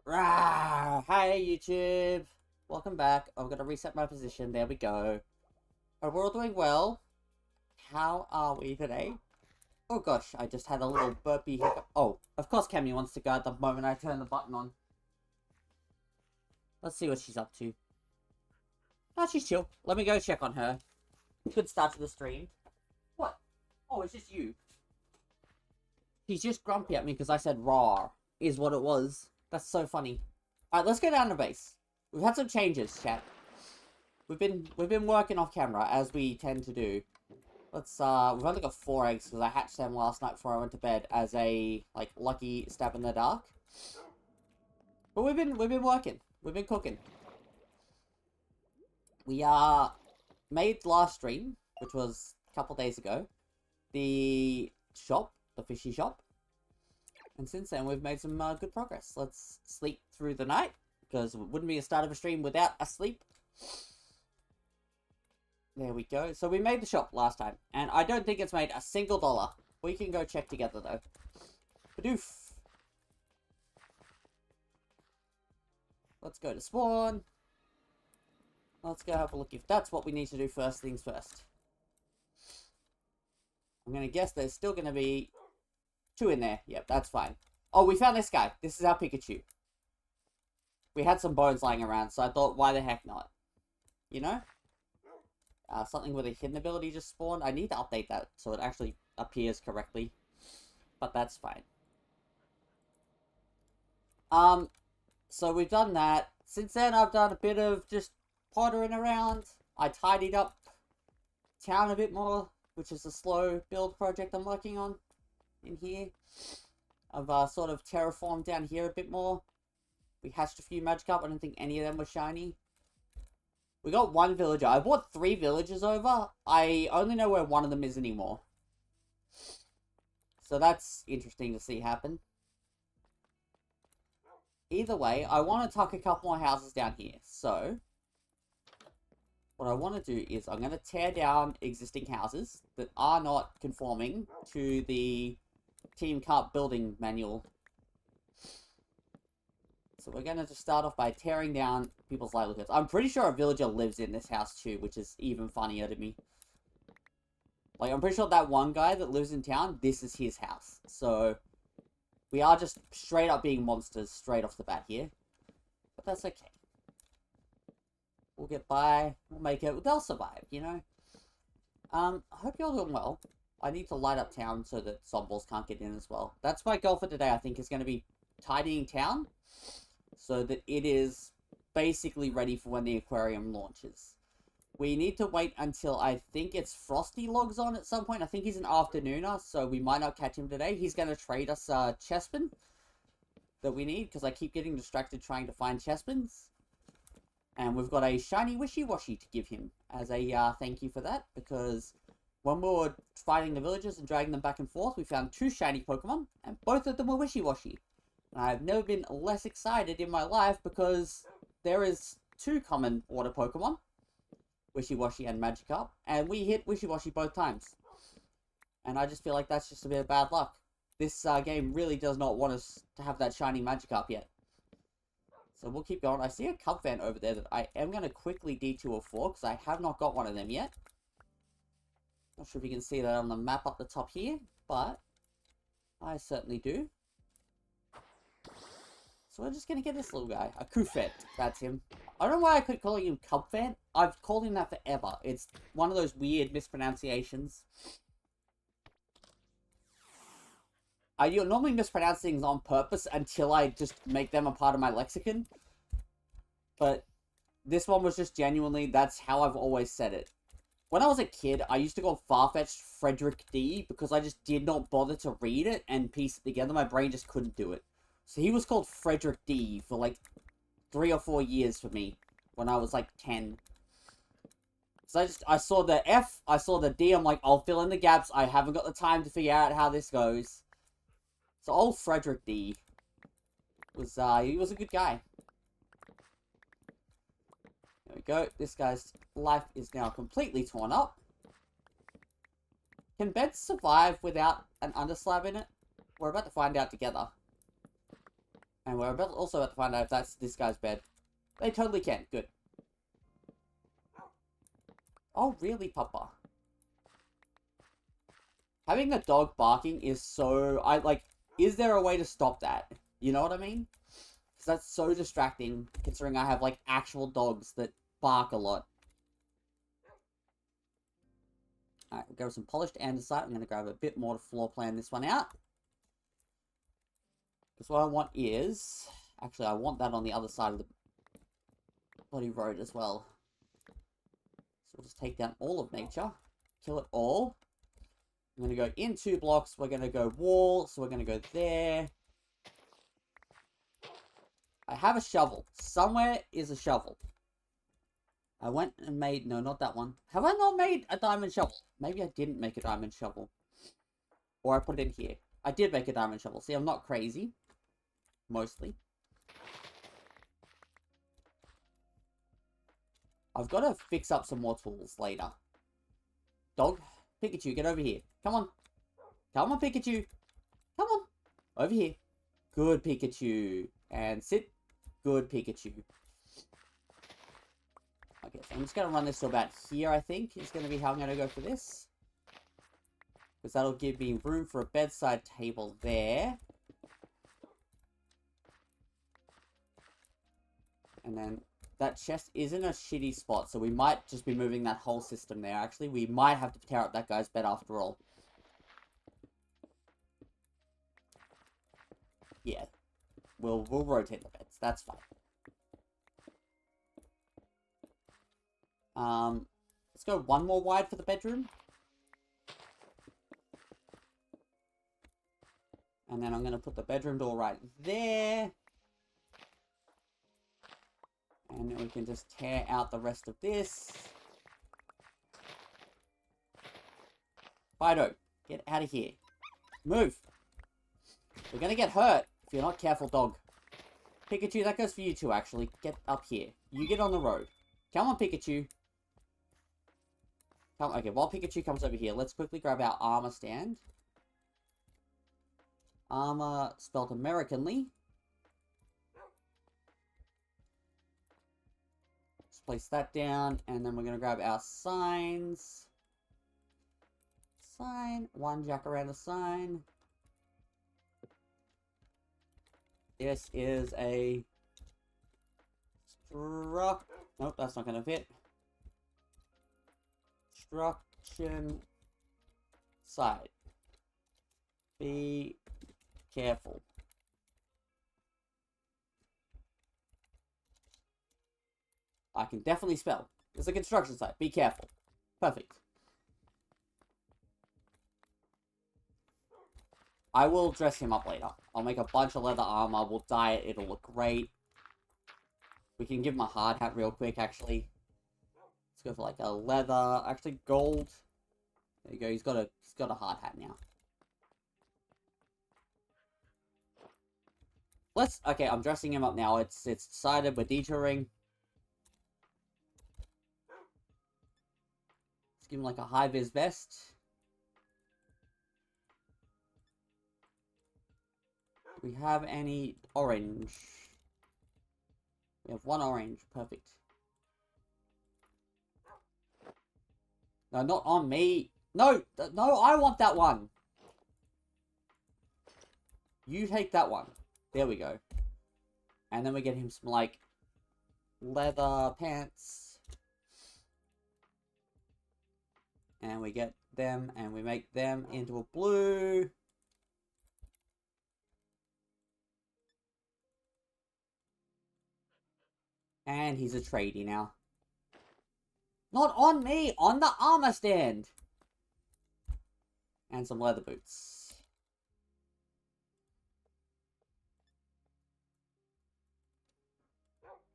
Rah! Hi YouTube! Welcome back. I'm gonna reset my position. There we go. We're all doing well. How are we today? Oh gosh, I just had a little burpy hiccup. Oh, of course Cammy wants to go at the moment I turn the button on. Let's see what she's up to. Oh, she's chill. Let me go check on her. Good start to the stream. What? Oh, it's just you. She's just grumpy at me because I said raw, is what it was. That's so funny. Alright, let's go down to base. We've had some changes, chat. We've been working off camera, as we tend to do. Let's, we've only got 4 eggs, because I hatched them last night before I went to bed, as a, like, lucky stab in the dark. But we've been working. We've been cooking. We, made last stream, which was a couple days ago, the shop, the fishy shop. And since then, we've made some good progress. Let's sleep through the night, because it wouldn't be a start of a stream without a sleep. There we go. So we made the shop last time, and I don't think it's made a single dollar. We can go check together, though. Badoof. Let's go to spawn. Let's go have a look if that's what we need to do first things first. I'm going to guess there's still going to be 2 in there. Yep, that's fine. Oh, we found this guy. This is our Pikachu. We had some bones lying around, so I thought, why the heck not? You know? Something with a hidden ability just spawned. I need to update that so it actually appears correctly. But that's fine. So we've done that. Since then, I've done a bit of just pottering around. I tidied up town a bit more, which is a slow build project I'm working on in here. I've sort of terraformed down here a bit more. We hatched a few Magikarp. I don't think any of them were shiny. We got 1 villager. I brought 3 villagers over. I only know where one of them is anymore. So that's interesting to see happen. Either way, I want to tuck a couple more houses down here. So, what I want to do is I'm going to tear down existing houses that are not conforming to the Team Carp building manual. So we're going to just start off by tearing down people's livelihoods. I'm pretty sure a villager lives in this house too, which is even funnier to me. Like, I'm pretty sure that one guy that lives in town, this is his house. So, we are just straight up being monsters straight off the bat here. But that's okay. We'll get by. We'll make it. They'll survive, you know? I hope you're all doing well. I need to light up town so that zombies can't get in as well. That's my goal for today, I think, is going to be tidying town so that it is basically ready for when the aquarium launches. We need to wait until I think it's Frosty logs on at some point. I think he's an afternooner, so we might not catch him today. He's going to trade us chestmen that we need, because I keep getting distracted trying to find chestmens. And we've got a shiny wishy-washy to give him as a thank you for that, because when we were fighting the villagers and dragging them back and forth, we found 2 shiny Pokemon, and both of them were wishy-washy. And I've never been less excited in my life, because there is 2 common water Pokemon, Wishy-Washy and Magikarp, and we hit Wishy-Washy both times. And I just feel like that's just a bit of bad luck. This game really does not want us to have that shiny Magikarp yet. So we'll keep going. I see a Cubfan over there that I am going to quickly detour for, because I have not got one of them yet. Not sure if you can see that on the map up the top here, but I certainly do. So we're just going to get this little guy. A Kufet. That's him. I don't know why I keep calling him Cubfan. I've called him that forever. It's one of those weird mispronunciations. I normally mispronounce things on purpose until I just make them a part of my lexicon. But this one was just genuinely, that's how I've always said it. When I was a kid, I used to call Farfetch'd Frederick D because I just did not bother to read it and piece it together. My brain just couldn't do it. So he was called Frederick D for like 3 or 4 years for me when I was like 10. So I saw the F, I saw the D, I'm like, I'll fill in the gaps. I haven't got the time to figure out how this goes. So old Frederick D was, he was a good guy. There we go. This guy's life is now completely torn up. Can beds survive without an underslab in it? We're about to find out together. And we're also about to find out if that's this guy's bed. They totally can. Good. Oh, really, Papa? Having a dog barking is so... is there a way to stop that? You know what I mean? Because that's so distracting, considering I have, like, actual dogs that bark a lot. Alright, we'll go with some polished andesite. I'm going to grab a bit more to floor plan this one out. Because what I want is... Actually, I want that on the other side of the bloody road as well. So we'll just take down all of nature. Kill it all. I'm going to go in 2 blocks. We're going to go wall. So we're going to go there. I have a shovel. Somewhere is a shovel. I went and made... No, not that one. Have I not made a diamond shovel? Maybe I didn't make a diamond shovel. Or I put it in here. I did make a diamond shovel. See, I'm not crazy. Mostly. I've got to fix up some more tools later. Dog, Pikachu, get over here. Come on. Come on, Pikachu. Come on. Over here. Good, Pikachu. And sit. Good, Pikachu. Okay, so I'm just going to run this to about here, I think. Is going to be how I'm going to go for this. Because that'll give me room for a bedside table there. And then that chest is in a shitty spot, so we might just be moving that whole system there. Actually, we might have to tear up that guy's bed after all. Yeah. We'll rotate the beds. That's fine. Let's go one more wide for the bedroom. And then I'm going to put the bedroom door right there. And then we can just tear out the rest of this. Fido, get out of here. Move. We're going to get hurt if you're not careful, dog. Pikachu, that goes for you too, actually. Get up here. You get on the road. Come on, Pikachu. Come, okay, while Pikachu comes over here, let's quickly grab our armor stand. Armor spelled Americanly. Let's place that down, and then we're going to grab our signs. Sign. One jacaranda sign. This is a nope, that's not going to fit. Instruction side. Be careful. I can definitely spell. It's a construction site. Be careful. Perfect. I will dress him up later. I'll make a bunch of leather armor. We'll dye it. It'll look great. We can give him a hard hat real quick, actually. Let's go for like a leather. Actually, gold. There you go. He's got a hard hat now. Okay, I'm dressing him up now. It's decided. We're detouring. Let's give him like a high-vis vest. Do we have any orange? We have one orange. Perfect. No, not on me. No, no, I want that one. You take that one. There we go. And then we get him some, like, leather pants. And we get them, and we make them into a blue. And he's a tradie now. Not on me! On the armor stand! And some leather boots.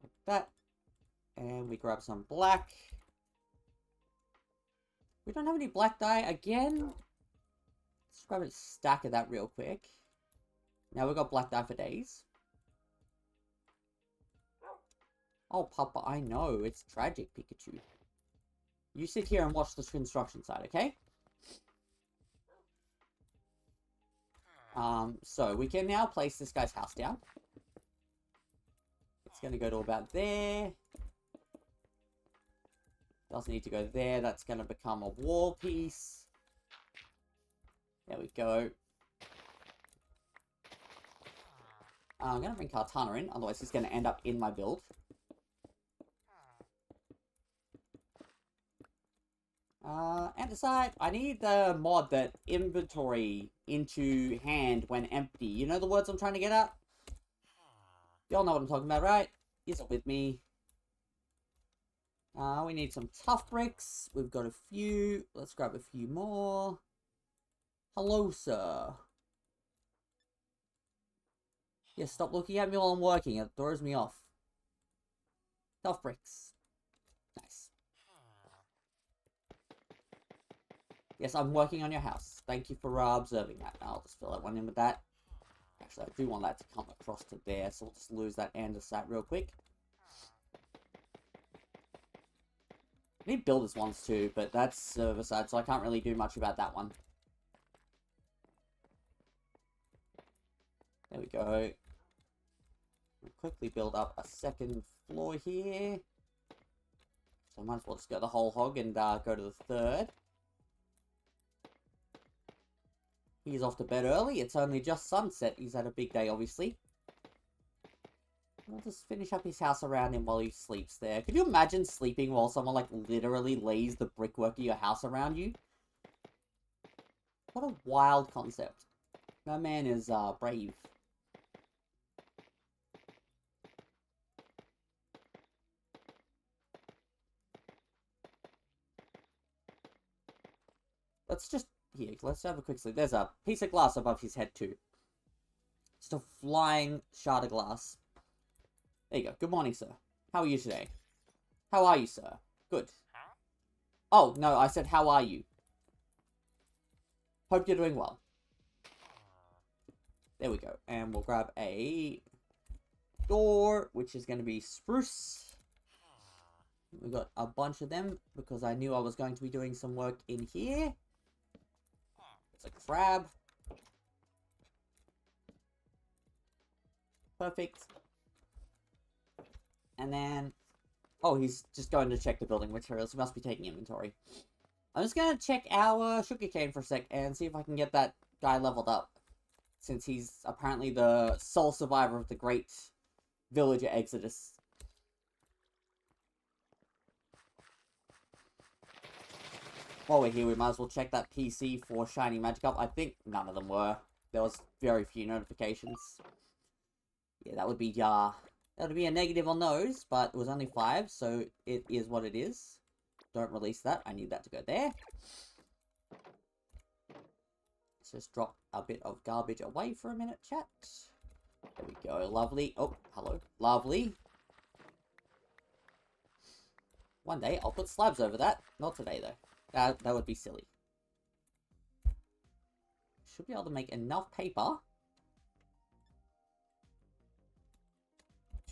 Like that. And we grab some black. We don't have any black dye again. Let's grab a stack of that real quick. Now we've got black dye for days. Oh, Papa, I know. It's tragic, Pikachu. You sit here and watch the construction site, okay? So we can now place this guy's house down. It's going to go to about there. Doesn't need to go there. That's going to become a wall piece. There we go. I'm going to bring Kartana in, otherwise he's going to end up in my build. Andesite, I need the mod that inventory into hand when empty. You know the words I'm trying to get at? Y'all know what I'm talking about, right? Is it with me? We need some tough bricks. We've got a few. Let's grab a few more. Hello, sir. Yeah, stop looking at me while I'm working. It throws me off. Tough bricks. Nice. Yes, I'm working on your house. Thank you for observing that. I'll just fill that one in with that. Actually, I do want that to come across to there, so we'll just lose that andesite real quick. I need builders ones too, but that's server side, so I can't really do much about that one. There we go. We'll quickly build up a second floor here. So I might as well just go the whole hog and go to the third. He's off to bed early. It's only just sunset. He's had a big day, obviously. We'll just finish up his house around him while he sleeps there. Could you imagine sleeping while someone, like, literally lays the brickwork of your house around you? What a wild concept. That man is, brave. Let's just... Here, let's have a quick sleep. There's a piece of glass above his head, too. Just a flying shard of glass. There you go. Good morning, sir. How are you today? How are you, sir? Good. Oh, no, I said, how are you? Hope you're doing well. There we go. And we'll grab a door, which is going to be spruce. We've got a bunch of them because I knew I was going to be doing some work in here. It's a crab. Perfect. And then... Oh, he's just going to check the building materials. He must be taking inventory. I'm just going to check our sugarcane for a sec and see if I can get that guy leveled up. Since he's apparently the sole survivor of the great villager exodus. While we're here, we might as well check that PC for shiny Magikarp. I think none of them were. There was very few notifications. Yeah, that would be a negative on those, but it was only 5, so it is what it is. Don't release that. I need that to go there. Let's just drop a bit of garbage away for a minute, chat. There we go. Lovely. Oh, hello. Lovely. One day, I'll put slabs over that. Not today, though. That would be silly. Should be able to make enough paper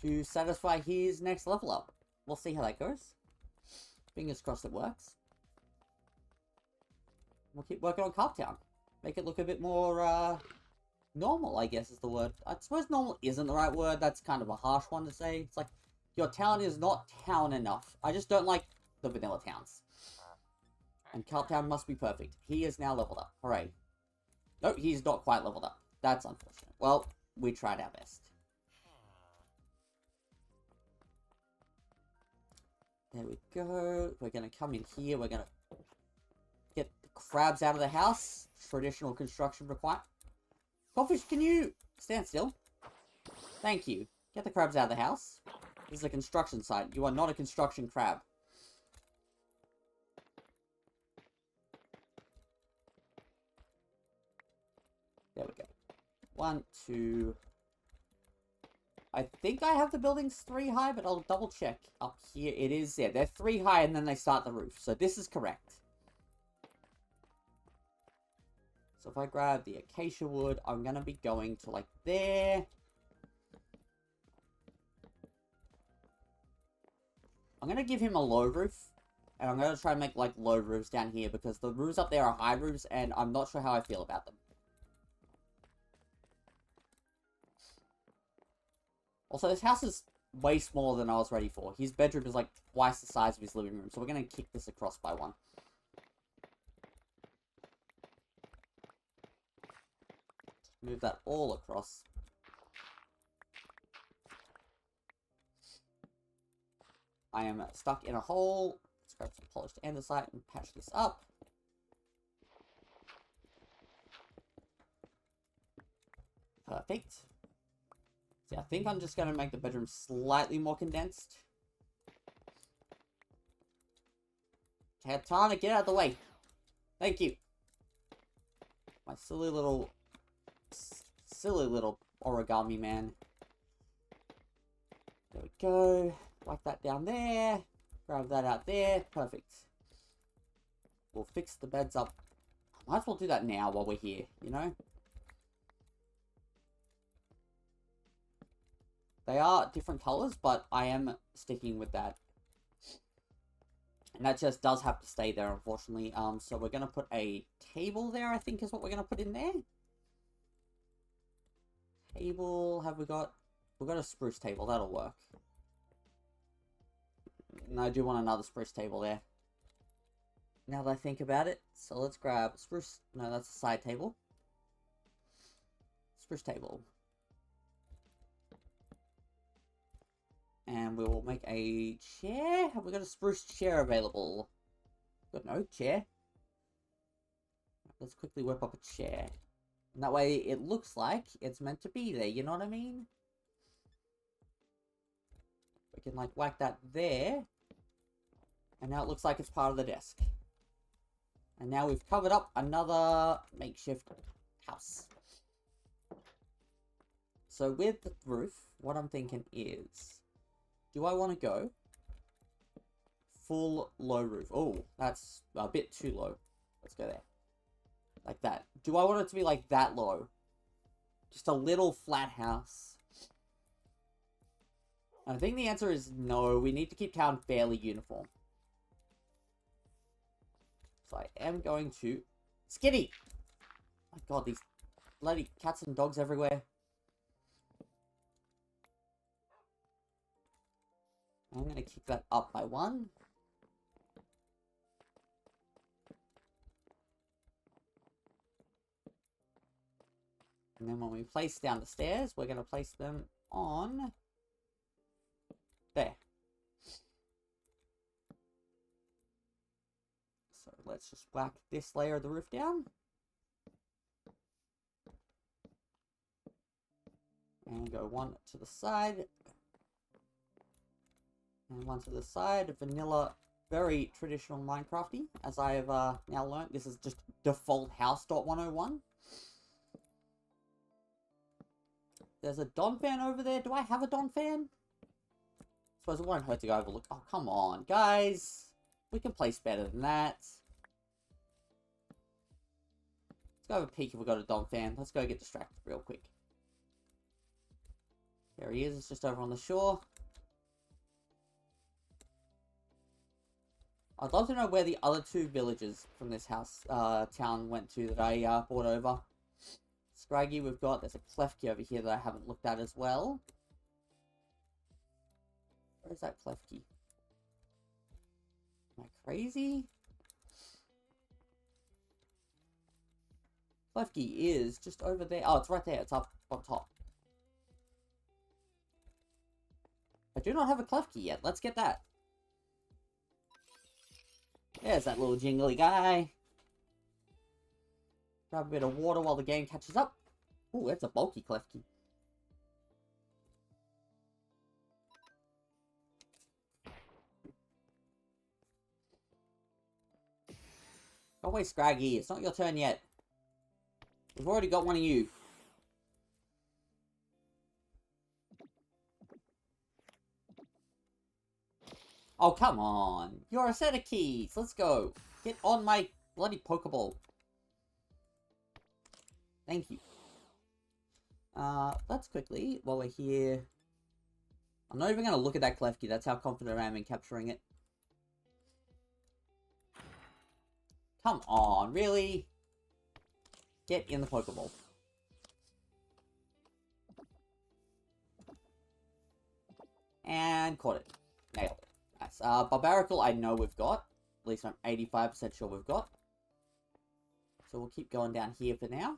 to satisfy his next level up. We'll see how that goes. Fingers crossed it works. We'll keep working on Carp Town. Make it look a bit more, normal, I guess is the word. I suppose normal isn't the right word. That's kind of a harsh one to say. It's like, your town is not town enough. I just don't like the vanilla towns. And Carp Town must be perfect. He is now leveled up. Hooray. Nope, he's not quite leveled up. That's unfortunate. Well, we tried our best. There we go. We're going to come in here. We're going to get the crabs out of the house. Traditional construction requirement. Goldfish, can you stand still? Thank you. Get the crabs out of the house. This is a construction site. You are not a construction crab. There we go. 1, 2... I think I have the buildings 3 high, but I'll double check. Up here, it is, yeah, they're 3 high and then they start the roof. So this is correct. So if I grab the acacia wood, I'm going to be going to, like, there. I'm going to give him a low roof. And I'm going to try and make, like, low roofs down here because the roofs up there are high roofs and I'm not sure how I feel about them. Also, this house is way smaller than I was ready for. His bedroom is like twice the size of his living room, so we're going to kick this across by one. Move that all across. I am stuck in a hole. Let's grab some polished andesite and patch this up. Perfect. See, I think I'm just going to make the bedroom slightly more condensed. Katana, get out of the way. Thank you. My silly little origami man. There we go. Wipe that down there. Grab that out there. Perfect. We'll fix the beds up. I might as well do that now while we're here, you know? They are different colors, but I am sticking with that. And that just does have to stay there, unfortunately. So we're going to put a table there, I think is what we're going to put in there. Table, have we got... We've got a spruce table, that'll work. And I do want another spruce table there. Now that I think about it. So let's grab spruce... No, that's a side table. Spruce table. And we will make a chair. Have we got a spruce chair available? Got no chair. Let's quickly whip up a chair. And that way it looks like it's meant to be there, you know what I mean? We can like whack that there. And now it looks like it's part of the desk. And now we've covered up another makeshift house. So with the roof, what I'm thinking is... Do I want to go full low roof? Oh, that's a bit too low. Let's go there. Like that. Do I want it to be like that low? Just a little flat house. I think the answer is no. We need to keep town fairly uniform. So I am going to... Skitty! Oh my god, these bloody cats and dogs everywhere. I'm going to kick that up by one. And then when we place down the stairs, we're going to place them on there. So let's just whack this layer of the roof down. And go one to the side. And one to the side, vanilla, very traditional Minecrafty, as I have now learned. This is just default house.101. There's a Don fan over there. Do I have a Don fan? I suppose it won't hurt to go overlook. Oh, come on, guys. We can place better than that. Let's go have a peek if we've got a Don fan. Let's go get distracted real quick. There he is. It's just over on the shore. I'd love to know where the other two villages from this house, town went to that I brought over. Scraggy, we've got, there's a Klefki over here that I haven't looked at as well. Where's that Klefki? Am I crazy? Klefki is just over there. Oh, it's right there. It's up on top. I do not have a Klefki yet. Let's get that. There's that little jingly guy. Grab a bit of water while the game catches up. Ooh, that's a bulky Klefki. Go away, Scraggy. It's not your turn yet. We've already got one of you. Oh, come on. You're a set of keys. Let's go. Get on my bloody Pokeball. Thank you. Let's quickly, while we're here... I'm not even going to look at that Klefki. That's how confident I am in capturing it. Come on, really? Get in the Pokeball. And caught it. Nailed it. Nice. Barbarical I know we've got. At least I'm 85% sure we've got. So we'll keep going down here for now.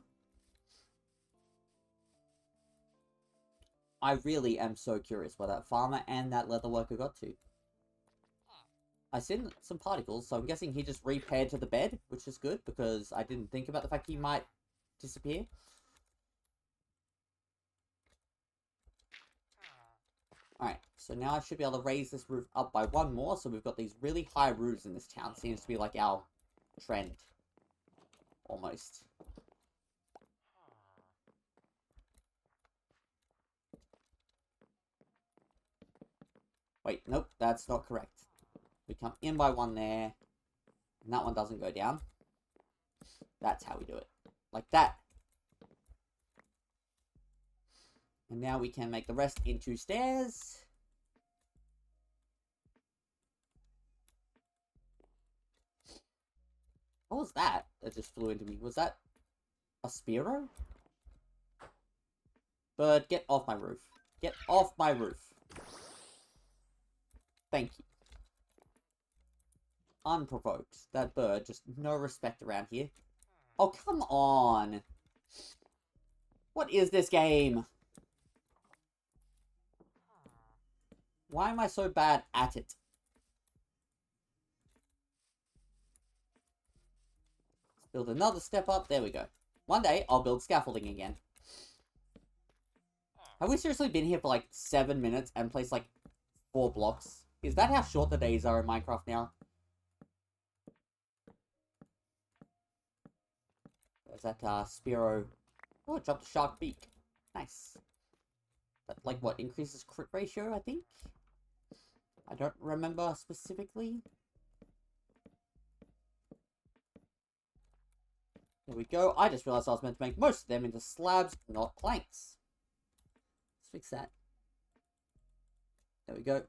I really am so curious where that farmer and that leather worker got to. I seen some particles, so I'm guessing he just repaired to the bed, which is good, because I didn't think about the fact he might disappear. Alright, so now I should be able to raise this roof up by one more, so we've got these really high roofs in this town. Seems to be like our trend. Almost. Wait, nope, that's not correct. We come in by one there, and that one doesn't go down. That's how we do it. Like that. And now we can make the rest into stairs. What was that that just flew into me? Was that a Spearow? Bird, get off my roof. Get off my roof. Thank you. Unprovoked. That bird, just no respect around here. Oh, come on. What is this game? Why am I so bad at it? Let's build another step up. There we go. One day, I'll build scaffolding again. Have we seriously been here for like 7 minutes and placed like 4 blocks? Is that how short the days are in Minecraft now? There's that Spearow. Oh, it dropped a shark beak. Nice. That, like, what, increases crit ratio, I think? I don't remember specifically. There we go. I just realized I was meant to make most of them into slabs, not planks. Let's fix that. There we go.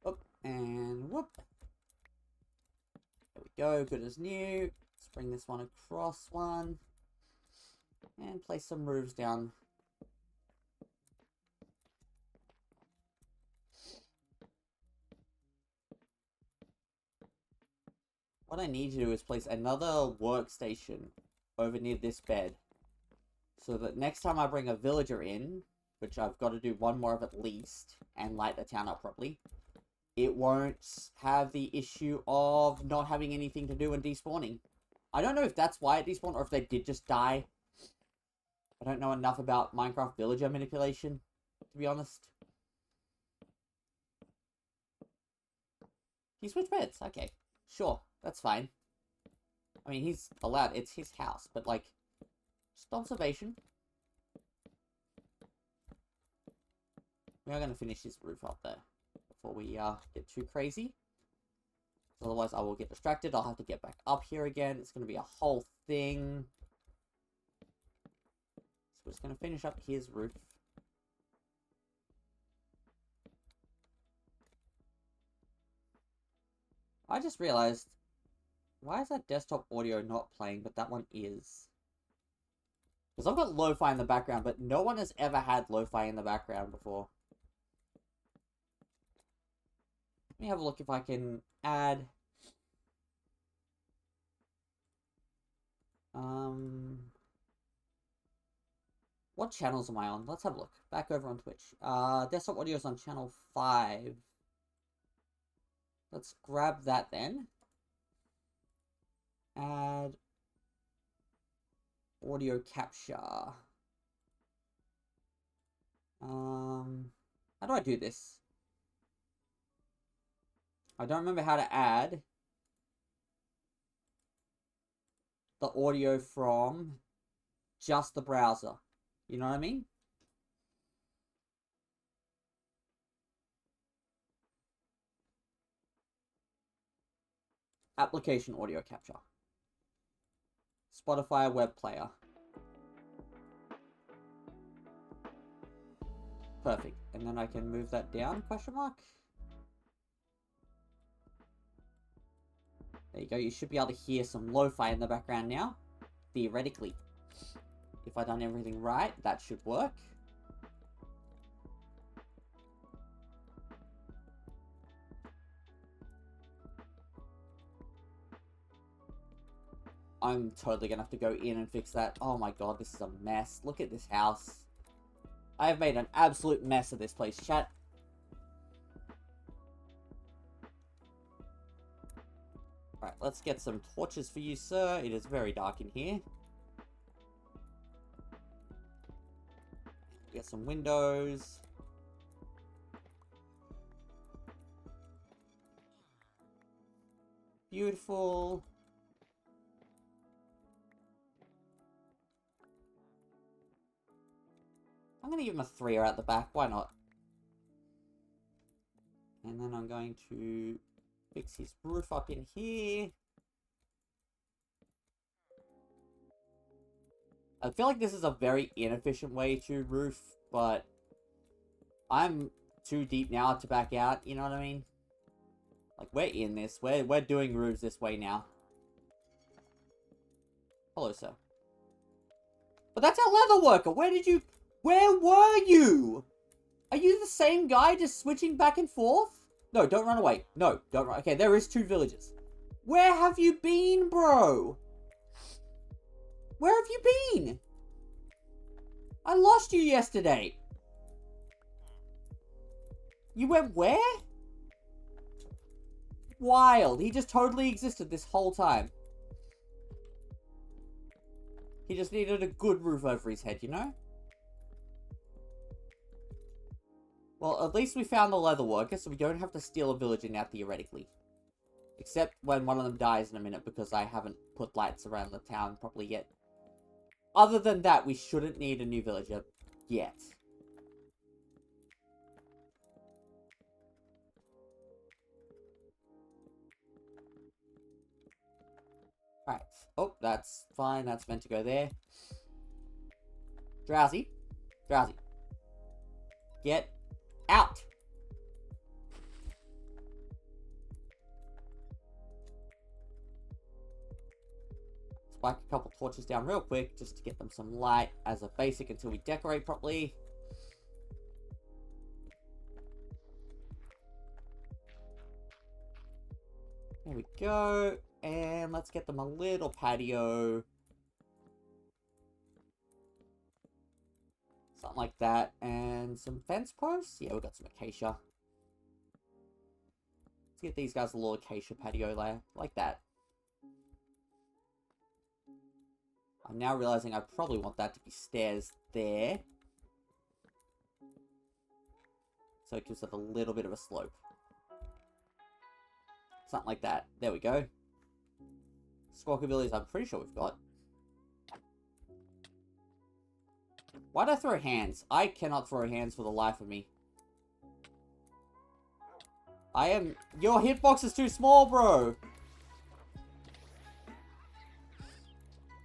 Whoop, and whoop. There we go, good as new. Let's bring this one across one. And place some roofs down. What I need to do is place another workstation over near this bed. So that next time I bring a villager in, which I've got to do one more of at least, and light the town up properly, it won't have the issue of not having anything to do and despawning. I don't know if that's why it despawned or if they did just die. I don't know enough about Minecraft villager manipulation, to be honest. He switched beds. Okay, sure, that's fine. I mean, he's allowed. It's his house, but like, just observation. We are going to finish this roof up there before we get too crazy. Otherwise, I will get distracted. I'll have to get back up here again. It's going to be a whole thing. So we're just going to finish up his roof. I just realized, why is that desktop audio not playing, but that one is? Because I've got lo-fi in the background, but no one has ever had lo-fi in the background before. Let me have a look if I can add... What channels am I on? Let's have a look. Back over on Twitch. Desktop audio is on channel 5. Let's grab that then. Add audio capture. How do I do this? I don't remember how to add the audio from just the browser. You know what I mean? Application audio capture. Spotify web player. Perfect. And then I can move that down, question mark. There you go. You should be able to hear some lo-fi in the background now. Theoretically. If I've done everything right, that should work. I'm totally gonna have to go in and fix that. Oh my god, this is a mess. Look at this house. I have made an absolute mess of this place, chat. Alright, let's get some torches for you, sir. It is very dark in here. Get some windows. Beautiful. I'm going to give him a 3 out the back. Why not? And then I'm going to fix his roof up in here. I feel like this is a very inefficient way to roof, but I'm too deep now to back out, you know what I mean? Like, we're in this. We're doing roofs this way now. Hello, sir. But that's our leather worker. Where were you? Are you the same guy just switching back and forth? No, don't run away. No, don't run. Okay, there is 2 villages. Where have you been, bro? Where have you been? I lost you yesterday. You went where? Wild. He just totally existed this whole time. He just needed a good roof over his head, you know? Well, at least we found the leather worker, so we don't have to steal a villager now, theoretically. Except when one of them dies in a minute, because I haven't put lights around the town properly yet. Other than that, we shouldn't need a new villager yet. Alright. Oh, that's fine. That's meant to go there. Drowsy. Drowsy. Get out. Spike a couple torches down real quick just to get them some light as a basic until we decorate properly. There we go. And let's get them a little patio. Something like that. And some fence posts. Yeah, we've got some acacia. Let's get these guys a little acacia patio layer. Like that. I'm now realizing I probably want that to be stairs there. So it gives it a little bit of a slope. Something like that. There we go. Squawkabilities I'm pretty sure we've got. Why'd I throw hands? I cannot throw hands for the life of me. Your hitbox is too small, bro!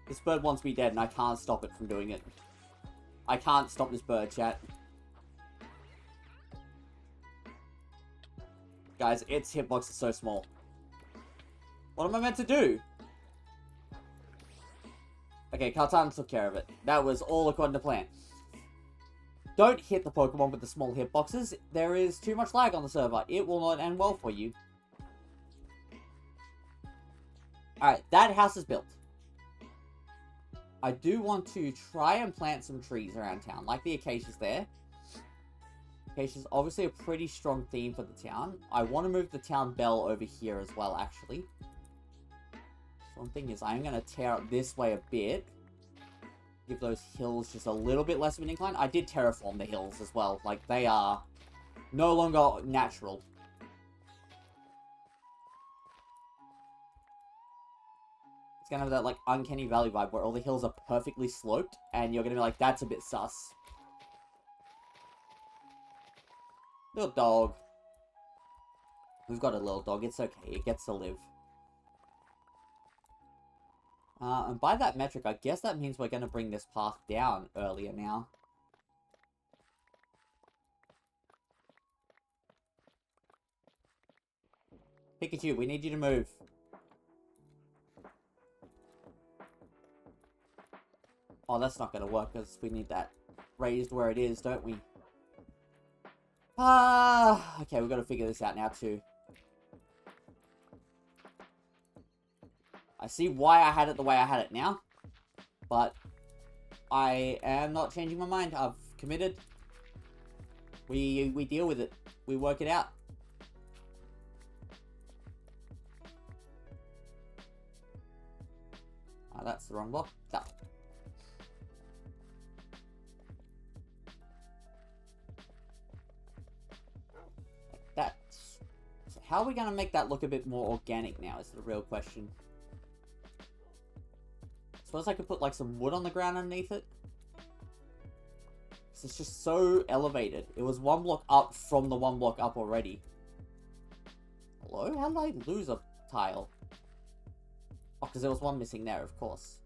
This bird wants me dead, and I can't stop it from doing it. I can't stop this bird, chat. Guys, its hitbox is so small. What am I meant to do? Okay, Kartan took care of it. That was all according to plan. Don't hit the Pokemon with the small hitboxes. There is too much lag on the server. It will not end well for you. Alright, that house is built. I do want to try and plant some trees around town, like the acacias there. Acacia's obviously a pretty strong theme for the town. I want to move the town bell over here as well, actually. So one thing is, I'm going to tear up this way a bit. Give those hills just a little bit less of an incline. I did terraform the hills as well. Like, they are no longer natural. It's gonna have that, like, uncanny valley vibe where all the hills are perfectly sloped, and you're gonna be like, that's a bit sus. Little dog. We've got a little dog, it's okay, it gets to live. And by that metric, I guess that means we're gonna bring this path down earlier now. Pikachu, we need you to move. Oh, that's not going to work because we need that raised where it is, don't we? Okay, we've got to figure this out now too. I see why I had it the way I had it now, but I am not changing my mind. I've committed. We deal with it. We work it out. Oh, that's the wrong block. That. That. So how are we going to make that look a bit more organic now is the real question. Suppose I could put like some wood on the ground underneath it. It's just so elevated. It was one block up from the one block up already. Hello? How did I lose a tile? Oh, because there was one missing there, of course.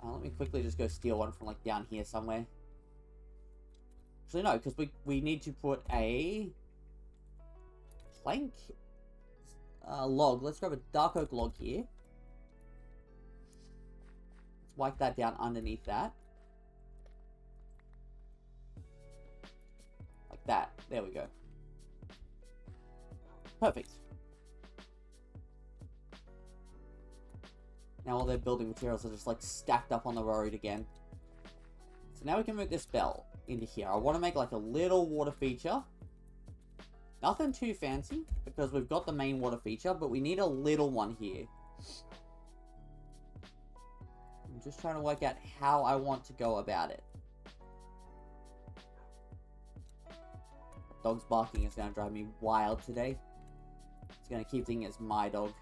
Let me quickly just go steal one from like down here somewhere. Actually, no, because we need to put a plank log. Let's grab a dark oak log here. Let's wipe that down underneath that. Like that. There we go. Perfect. Now all their building materials are just like stacked up on the road again. So now we can move this bell into here. I want to make like a little water feature. Nothing too fancy because we've got the main water feature, but we need a little one here. I'm just trying to work out how I want to go about it. Dog's barking is going to drive me wild today. It's going to keep thinking it's my dog.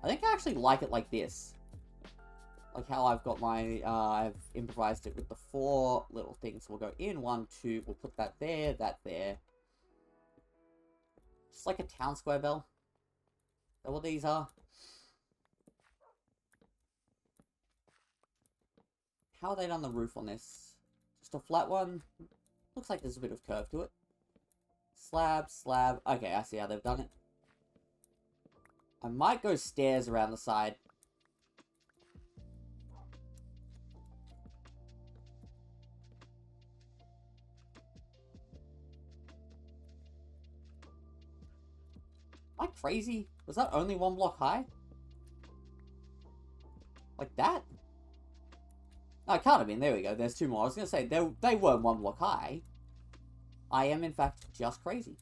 I think I actually like it like this. Like how I've got my, I've improvised it with the 4 little things. We'll go in, 1, 2, we'll put that there, that there. Just like a town square bell. Is that what these are? How are they done the roof on this? Just a flat one? Looks like there's a bit of curve to it. Slab, slab. Okay, I see how they've done it. I might go stairs around the side. Am I crazy? Was that only 1 block high? Like that? No, it can't have been. There we go. There's 2 more. I was going to say, they were 1 block high. I am, in fact, just crazy.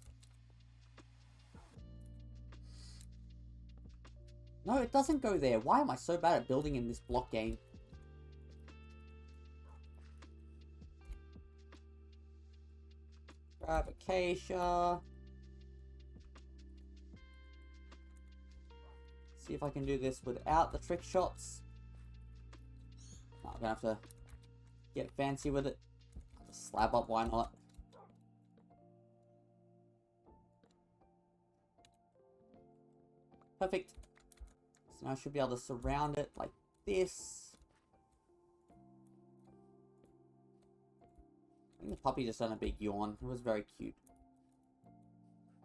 No, it doesn't go there. Why am I so bad at building in this block game? Grab acacia. See if I can do this without the trick shots. No, I'm going to have to get fancy with it. Just slab up, why not? Perfect. So now I should be able to surround it like this. I think the puppy just done a big yawn. It was very cute.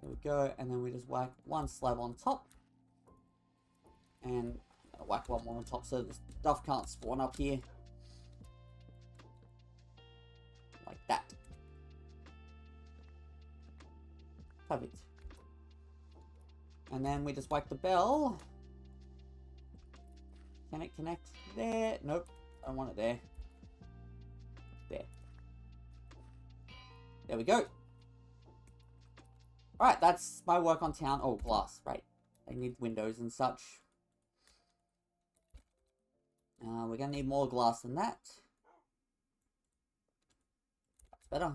There we go. And then we just whack 1 slab on top. And whack 1 more on top so the stuff can't spawn up here. Like that. Perfect. And then we just whack the bell. Can it connect there? Nope. I don't want it there. There. There we go. Alright, that's my work on town. Oh, glass. Right. I need windows and such. We're going to need more glass than that. That's better.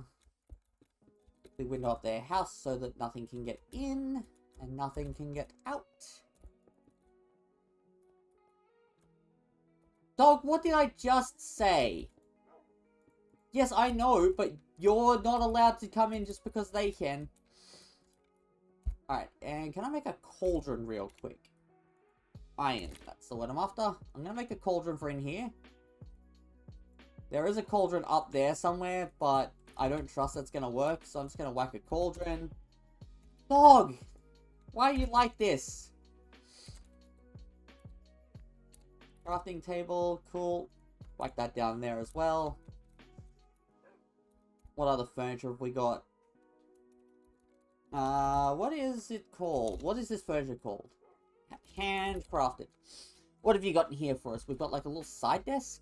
Quickly window up their house so that nothing can get in and nothing can get out. Dog, what did I just say? Yes, I know, but you're not allowed to come in just because they can. Alright, and can I make a cauldron real quick? Iron, that's the word I'm after. I'm going to make a cauldron for in here. There is a cauldron up there somewhere, but I don't trust that's going to work, so I'm just going to whack a cauldron. Dog! Why are you like this? Crafting table, cool. Whack that down there as well. What other furniture have we got? What is it called? What is this furniture called? Handcrafted. What have you got in here for us? We've got like a little side desk.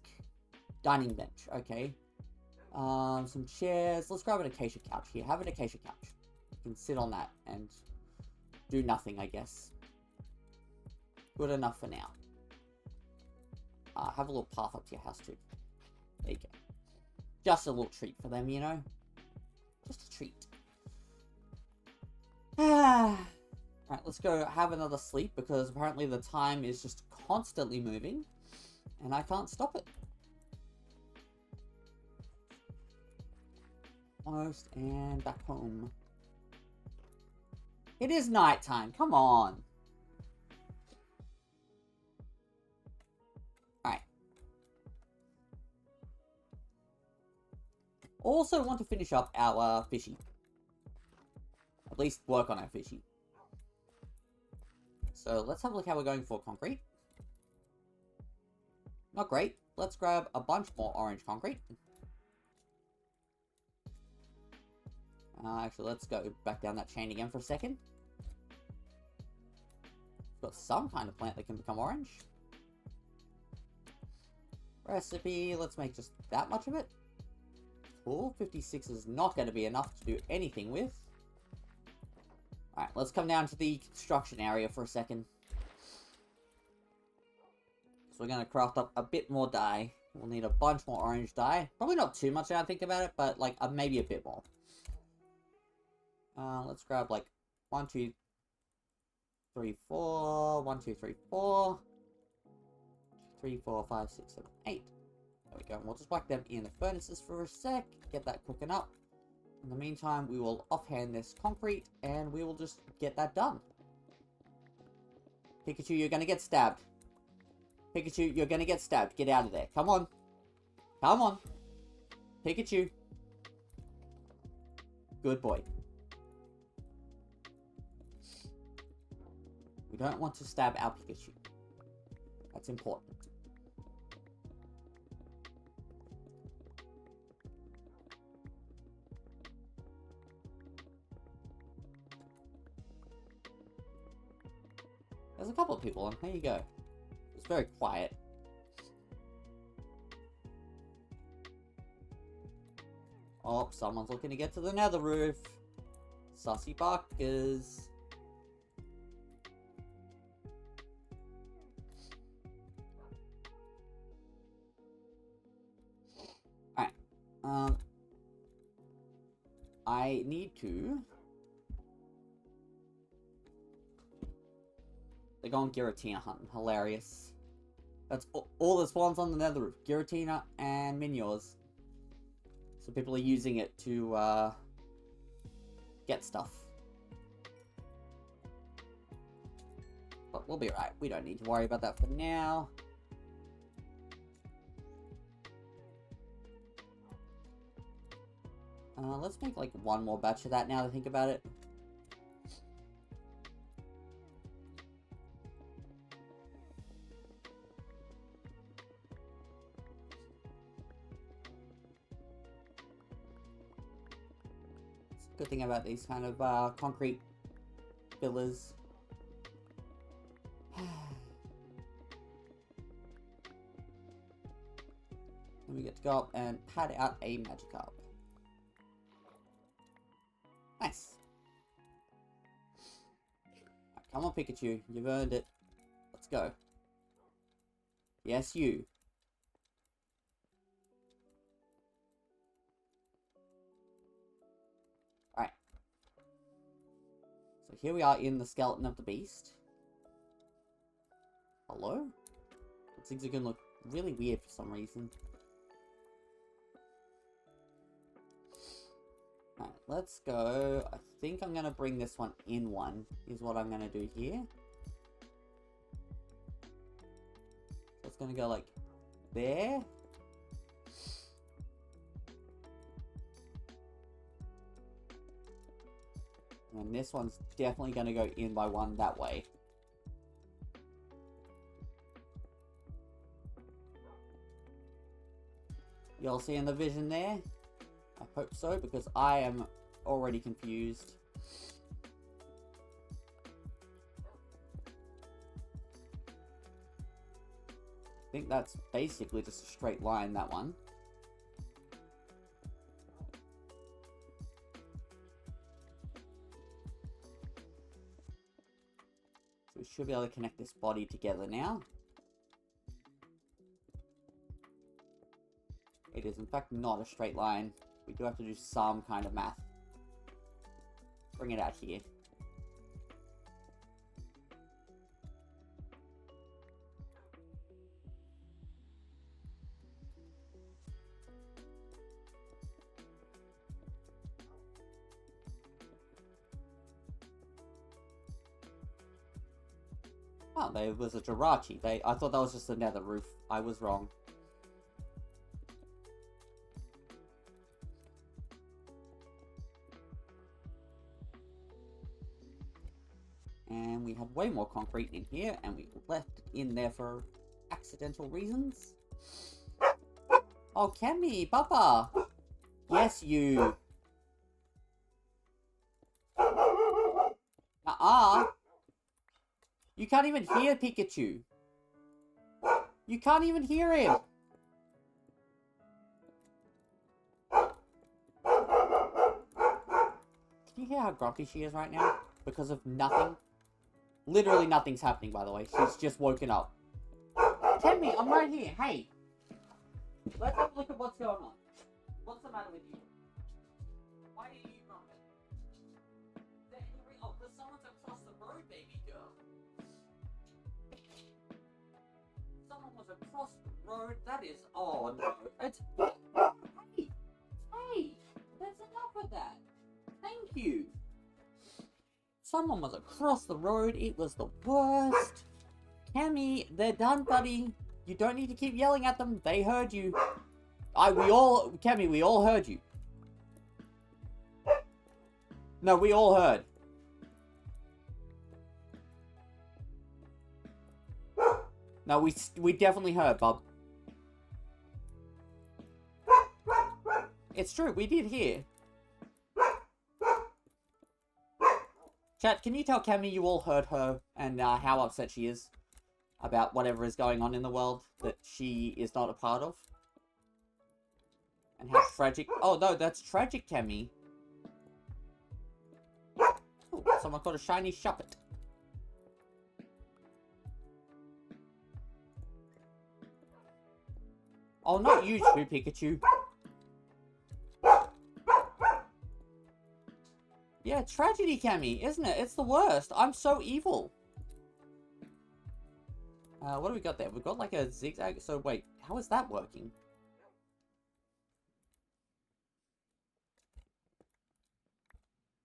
Dining bench, okay. Some chairs. Let's grab an acacia couch here. Have an acacia couch. You can sit on that and do nothing, I guess. Good enough for now. Have a little path up to your house too. There you go. Just a little treat for them, you know? Just a treat. Alright, let's go have another sleep because apparently the time is just constantly moving and I can't stop it. Almost, and back home. It is nighttime, come on. Alright. Also want to finish up our fishy. At least work on our fishy. So let's have a look how we're going for concrete. Not great. Let's grab a bunch more orange concrete. Actually, let's go back down that chain again for a second. Got some kind of plant that can become orange. Recipe, let's make just that much of it. Cool, 56 is not going to be enough to do anything with. Alright, let's come down to the construction area for a second. So we're going to craft up a bit more dye. We'll need a bunch more orange dye. Probably not too much now I think about it, but like maybe a bit more. Let's grab like 1, 2, 3, 4, 1, 2, 3, 4, 3, 4, 5, 6, 7, 8. There we go. And we'll just whack them in the furnaces for a sec. Get that cooking up. In the meantime, we will offhand this concrete and we will just get that done. Pikachu, you're gonna get stabbed. Pikachu, you're gonna get stabbed. Get out of there. Come on. Come on. Pikachu. Good boy. We don't want to stab our Pikachu. That's important. There's a couple of people on. There you go. It's very quiet. Oh, someone's looking to get to the nether roof. Sussy buckers. Alright. I need to... They're going Giratina hunting. Hilarious. That's all that spawns on the nether roof. Giratina and Miniors. So people are using it to get stuff. But we'll be right. We don't need to worry about that for now. Let's make like one more batch of that now that I think about it. Good thing about these kind of concrete villas. Then we get to go up and pad out a Magikarp. Nice. Right, come on, Pikachu. You've earned it. Let's go. Yes, you. Alright. So here we are in the skeleton of the beast. Hello? Things are going to look really weird for some reason. Alright, let's go. I think I'm going to bring this one in one, is what I'm going to do here. So it's going to go like there. And this one's definitely going to go in by one that way. You all seeing the vision there? I hope so, because I am already confused. I think that's basically just a straight line, that one. So we should be able to connect this body together now. It is in fact not a straight line. We do have to do some kind of math. Bring it out here. Oh, there was a Jirachi. I thought that was just a nether roof. I was wrong. And we have way more concrete in here, and we left it in there for accidental reasons. Oh, Kemi, Papa! Yes, you! You can't even hear Pikachu. You can't even hear him. Can you hear how grumpy she is right now? Because of nothing? Literally nothing's happening, by the way. She's just woken up. Kemi, I'm right here. Hey. Let's have a look at what's going on. What's the matter with you? Why are you grumpy? Oh, because someone's across the road, baby girl. Someone was across the road. That is... Oh, no. It's... Hey! Hey! That's enough of that. Thank you. Someone was across the road. It was the worst. Cammy, they're done, buddy. You don't need to keep yelling at them. They heard you. Cammy, we all heard you. No, we all heard. No, we definitely heard, Bob. It's true, we did hear. Chat, can you tell Cammy you all heard her and how upset she is about whatever is going on in the world that she is not a part of? And how tragic... Oh, no, that's tragic, Cammy. Ooh, someone caught a shiny Shuppet. Oh, not you two, Pikachu. Yeah, tragedy, Cammy, isn't it? It's the worst. I'm so evil. What do we got there? We've got like a zigzag. So wait, how is that working?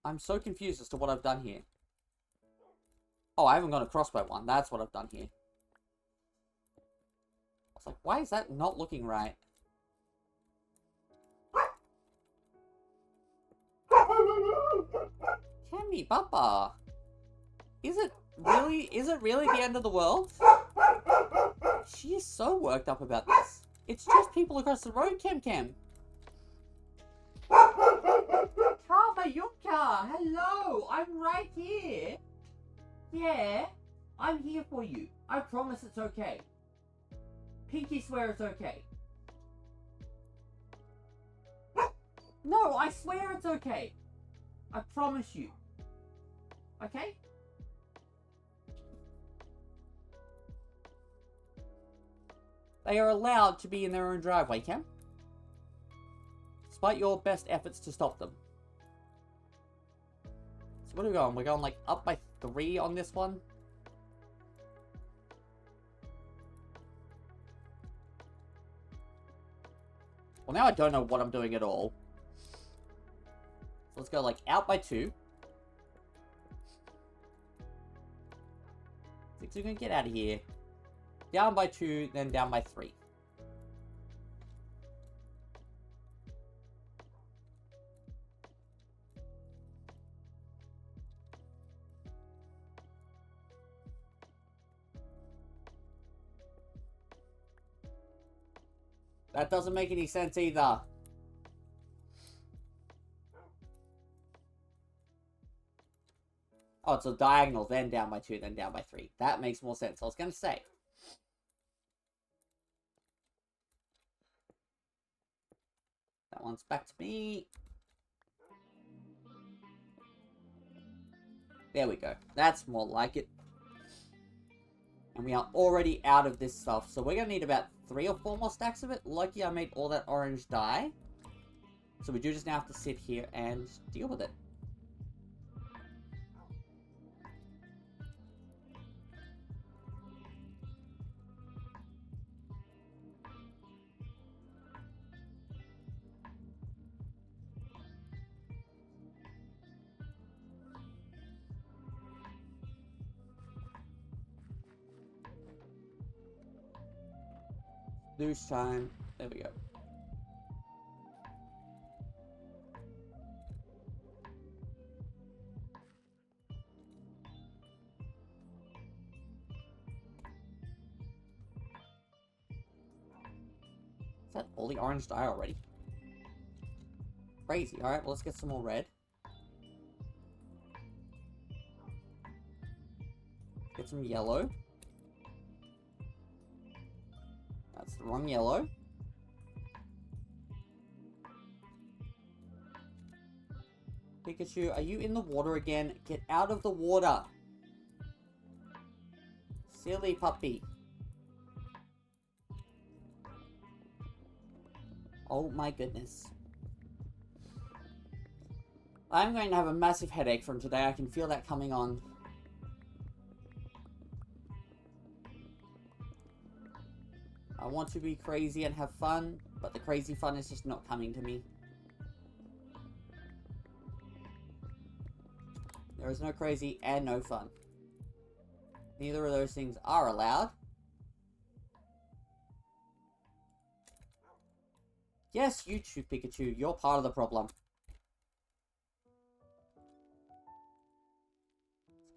I'm so confused as to what I've done here. Oh, I haven't gone across by one. That's what I've done here. I was like, why is that not looking right? Cammy, Papa. Is it really the end of the world? She is so worked up about this. It's just people across the road, Cam. Karma Yuka, hello, I'm right here. Yeah, I'm here for you. I promise it's okay. Pinky swear it's okay. No, I swear it's okay. I promise you. Okay? They are allowed to be in their own driveway, Cam. Despite your best efforts to stop them. So what are we going? We're going like up by 3 on this one. Well, now I don't know what I'm doing at all. So let's go like out by 2. 6, we're gonna get out of here. Down by 2, then down by 3. That doesn't make any sense either. Oh, it's a diagonal, then down by 2, then down by 3. That makes more sense. I was going to say. That one's back to me. There we go. That's more like it. And we are already out of this stuff. So we're going to need about 3 or 4 more stacks of it. Lucky I made all that orange dye. So we do just now have to sit here and deal with it. Douche time. There we go. Is that all the orange dye already? Crazy. Alright, well, let's get some more red. Get some yellow. That's the wrong yellow. Pikachu, are you in the water again? Get out of the water. Silly puppy. Oh my goodness. I'm going to have a massive headache from today. I can feel that coming on. I want to be crazy and have fun, but the crazy fun is just not coming to me. There is no crazy and no fun. Neither of those things are allowed. Yes, you too, Pikachu. You're part of the problem.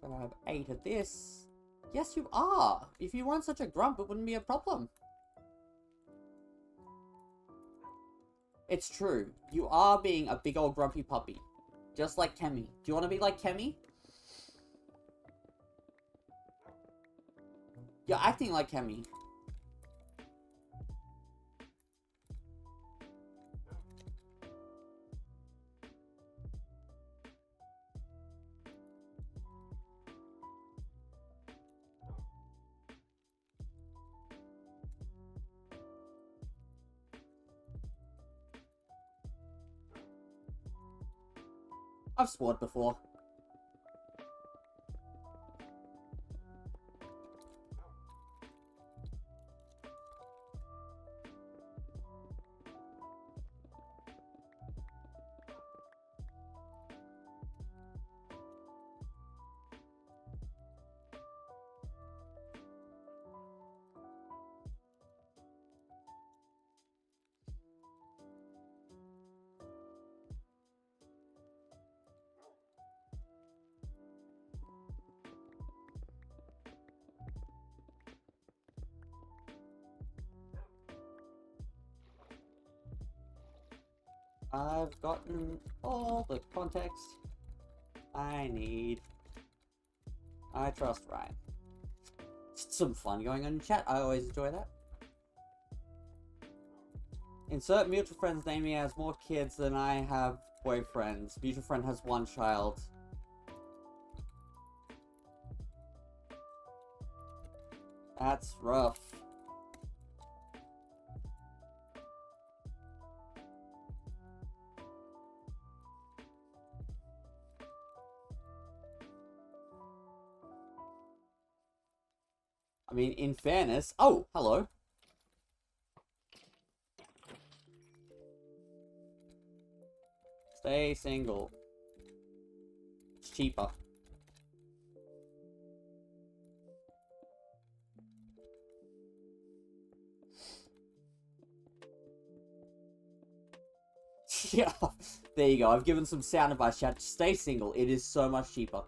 Let's go have 8 of this. Yes, you are. If you weren't such a grump, it wouldn't be a problem. It's true. You are being a big old grumpy puppy. Just like Kemi. Do you want to be like Kemi? You're acting like Kemi. I've sworn before. I've gotten all the context I need. I trust Ryan. Some fun going on in chat. I always enjoy that. Insert mutual friend's name. He has more kids than I have boyfriends. Mutual friend has 1 child. That's rough. I mean, in fairness... Oh, hello. Stay single. It's cheaper. Yeah, there you go. I've given some sound advice, chat. Stay single. It is so much cheaper.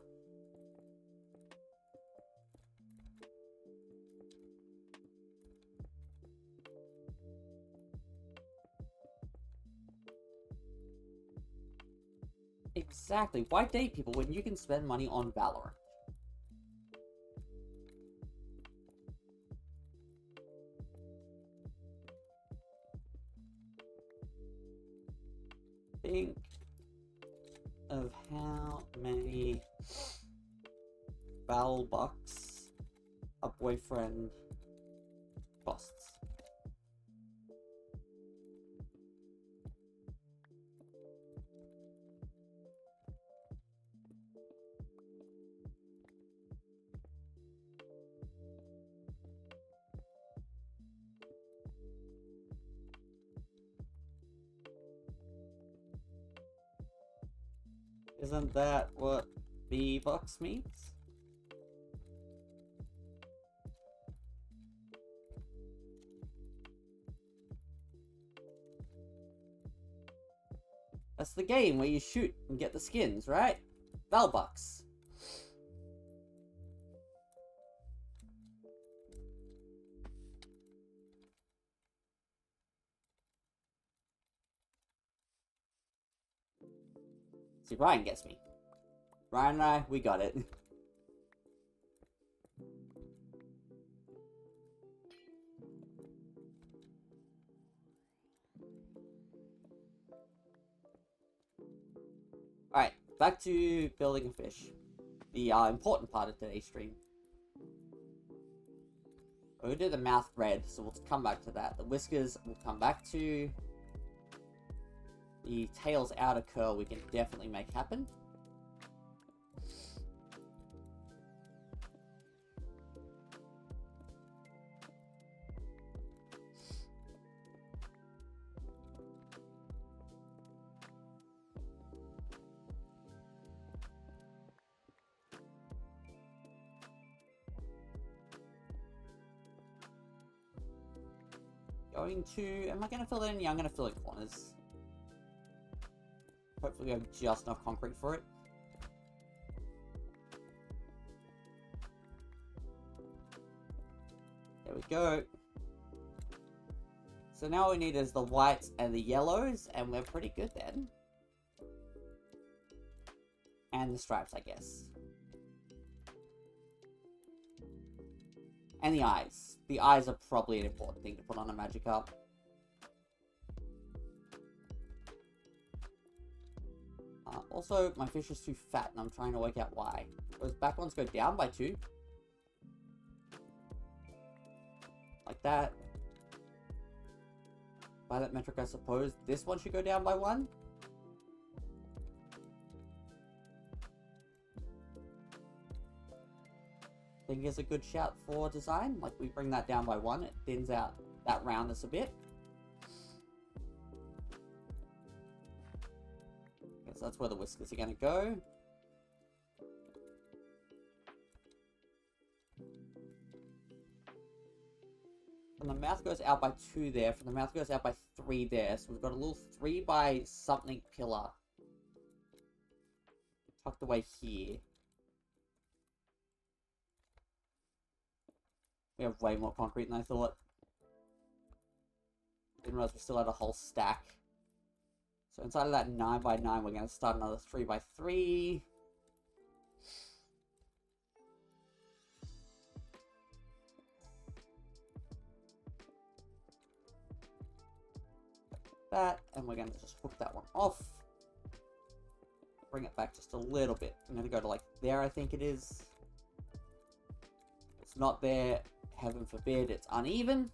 Exactly. Why date people when you can spend money on Valorant? Think of how many Val bucks a boyfriend costs. Isn't that what V-Bucks means? That's the game where you shoot and get the skins, right? Valbucks. See, Ryan gets me. Ryan and I, we got it. Alright, back to building a fish. The important part of today's stream. We're gonna do the mouth red, so we'll come back to that. The whiskers we'll come back to. The tail's outer curl we can definitely make happen. Am I going to fill that in? Yeah, I'm going to fill in corners. Hopefully we have just enough concrete for it. There we go. So now all we need is the whites and the yellows, and we're pretty good then. And the stripes, I guess. And the eyes. The eyes are probably an important thing to put on a Magikarp. Also, my fish is too fat, and I'm trying to work out why. Those back ones go down by 2. Like that. By that metric, I suppose this one should go down by 1. Think is a good shout for design. Like, we bring that down by 1, it thins out that roundness a bit. Guess that's where the whiskers are going to go. And the mouth goes out by 2 there. From the mouth goes out by 3 there. So we've got a little 3 by something pillar tucked away here. We have way more concrete than I thought. Didn't realize we still had a whole stack. So inside of that 9 by 9, we're going to start another 3 by 3. That, and we're going to just hook that one off. Bring it back just a little bit. I'm going to go to like there, I think it is. It's not there. Heaven forbid it's uneven.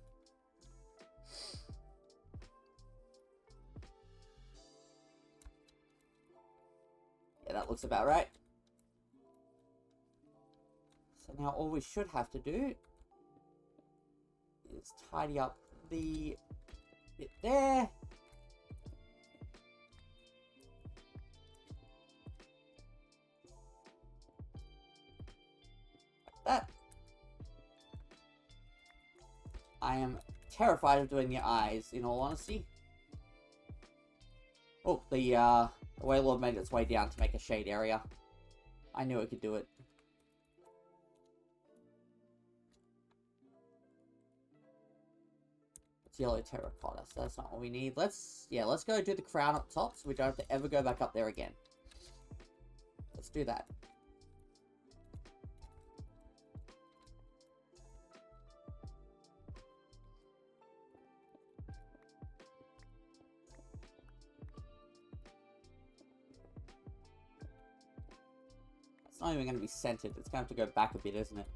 Yeah, that looks about right. So now all we should have to do is tidy up the bit there. Like that. I am terrified of doing the eyes, in all honesty. Oh, the Wailord made its way down to make a shade area. I knew it could do it. It's yellow terracotta, so that's not what we need. Let's go do the crown up top, so we don't have to ever go back up there again. Let's do that. It's not even going to be centered. It's going to have to go back a bit, isn't it?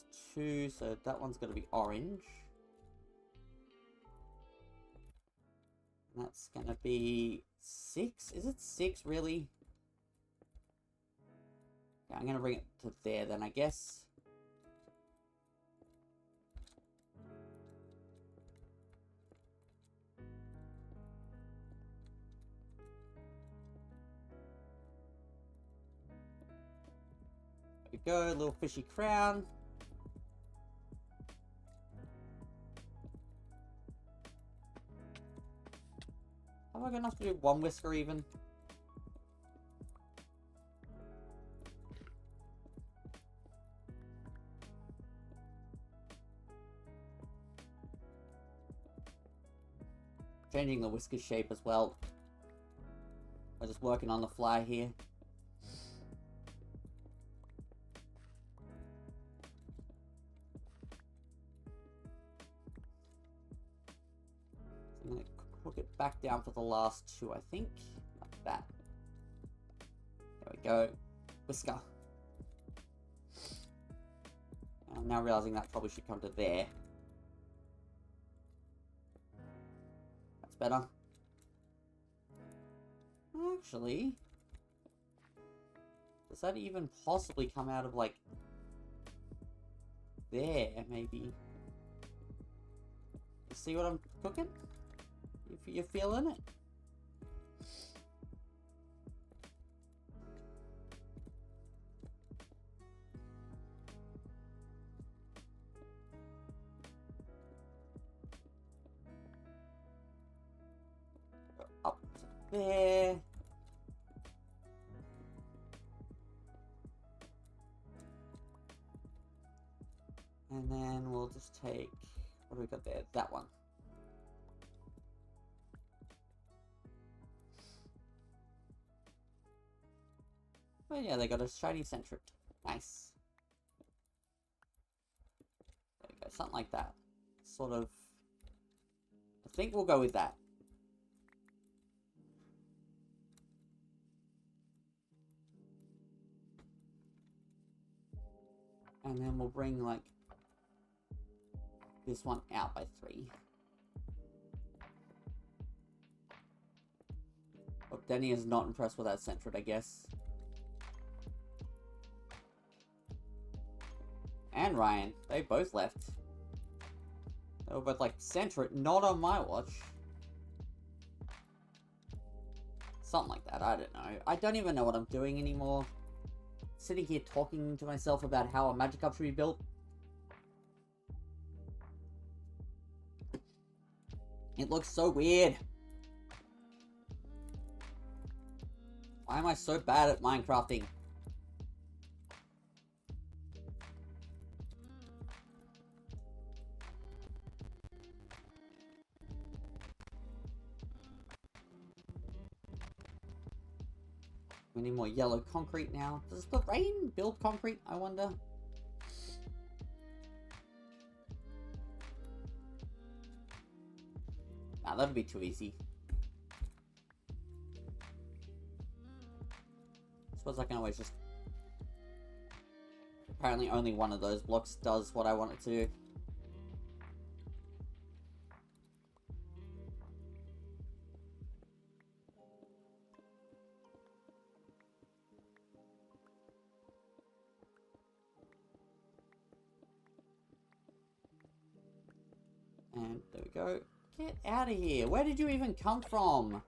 It's 2, so that one's going to be orange. And that's going to be 6. Is it 6, really? Yeah, I'm going to bring it to there then, I guess. There we go, little fishy crown. Am I gonna have to do one whisker even? Changing the whisker shape as well. I'm just working on the fly here. I'm gonna hook it back down for the last 2, I think. Like that. There we go. Whisker. I'm now realizing that probably should come to there. That's better. Actually, does that even possibly come out of, like, there, maybe? You see what I'm cooking? If you're feeling it? Up to there. And then we'll just take, what do we got there? That one. Oh yeah, they got a shiny centric. Nice. There we go, something like that. Sort of. I think we'll go with that. And then we'll bring, like, this one out by 3. Oh, Denny is not impressed with that centrid, I guess. And Ryan, they both left. They were both like, centrid, not on my watch. Something like that, I don't know. I don't even know what I'm doing anymore. Sitting here talking to myself about how a Magikarp should be built. It looks so weird. Why am I so bad at Minecrafting? We need more yellow concrete now. Does the rain build concrete, I wonder? Nah, that'd be too easy. I suppose I can always just... Apparently only one of those blocks does what I want it to do. And there we go. Get out of here. Where did you even come from?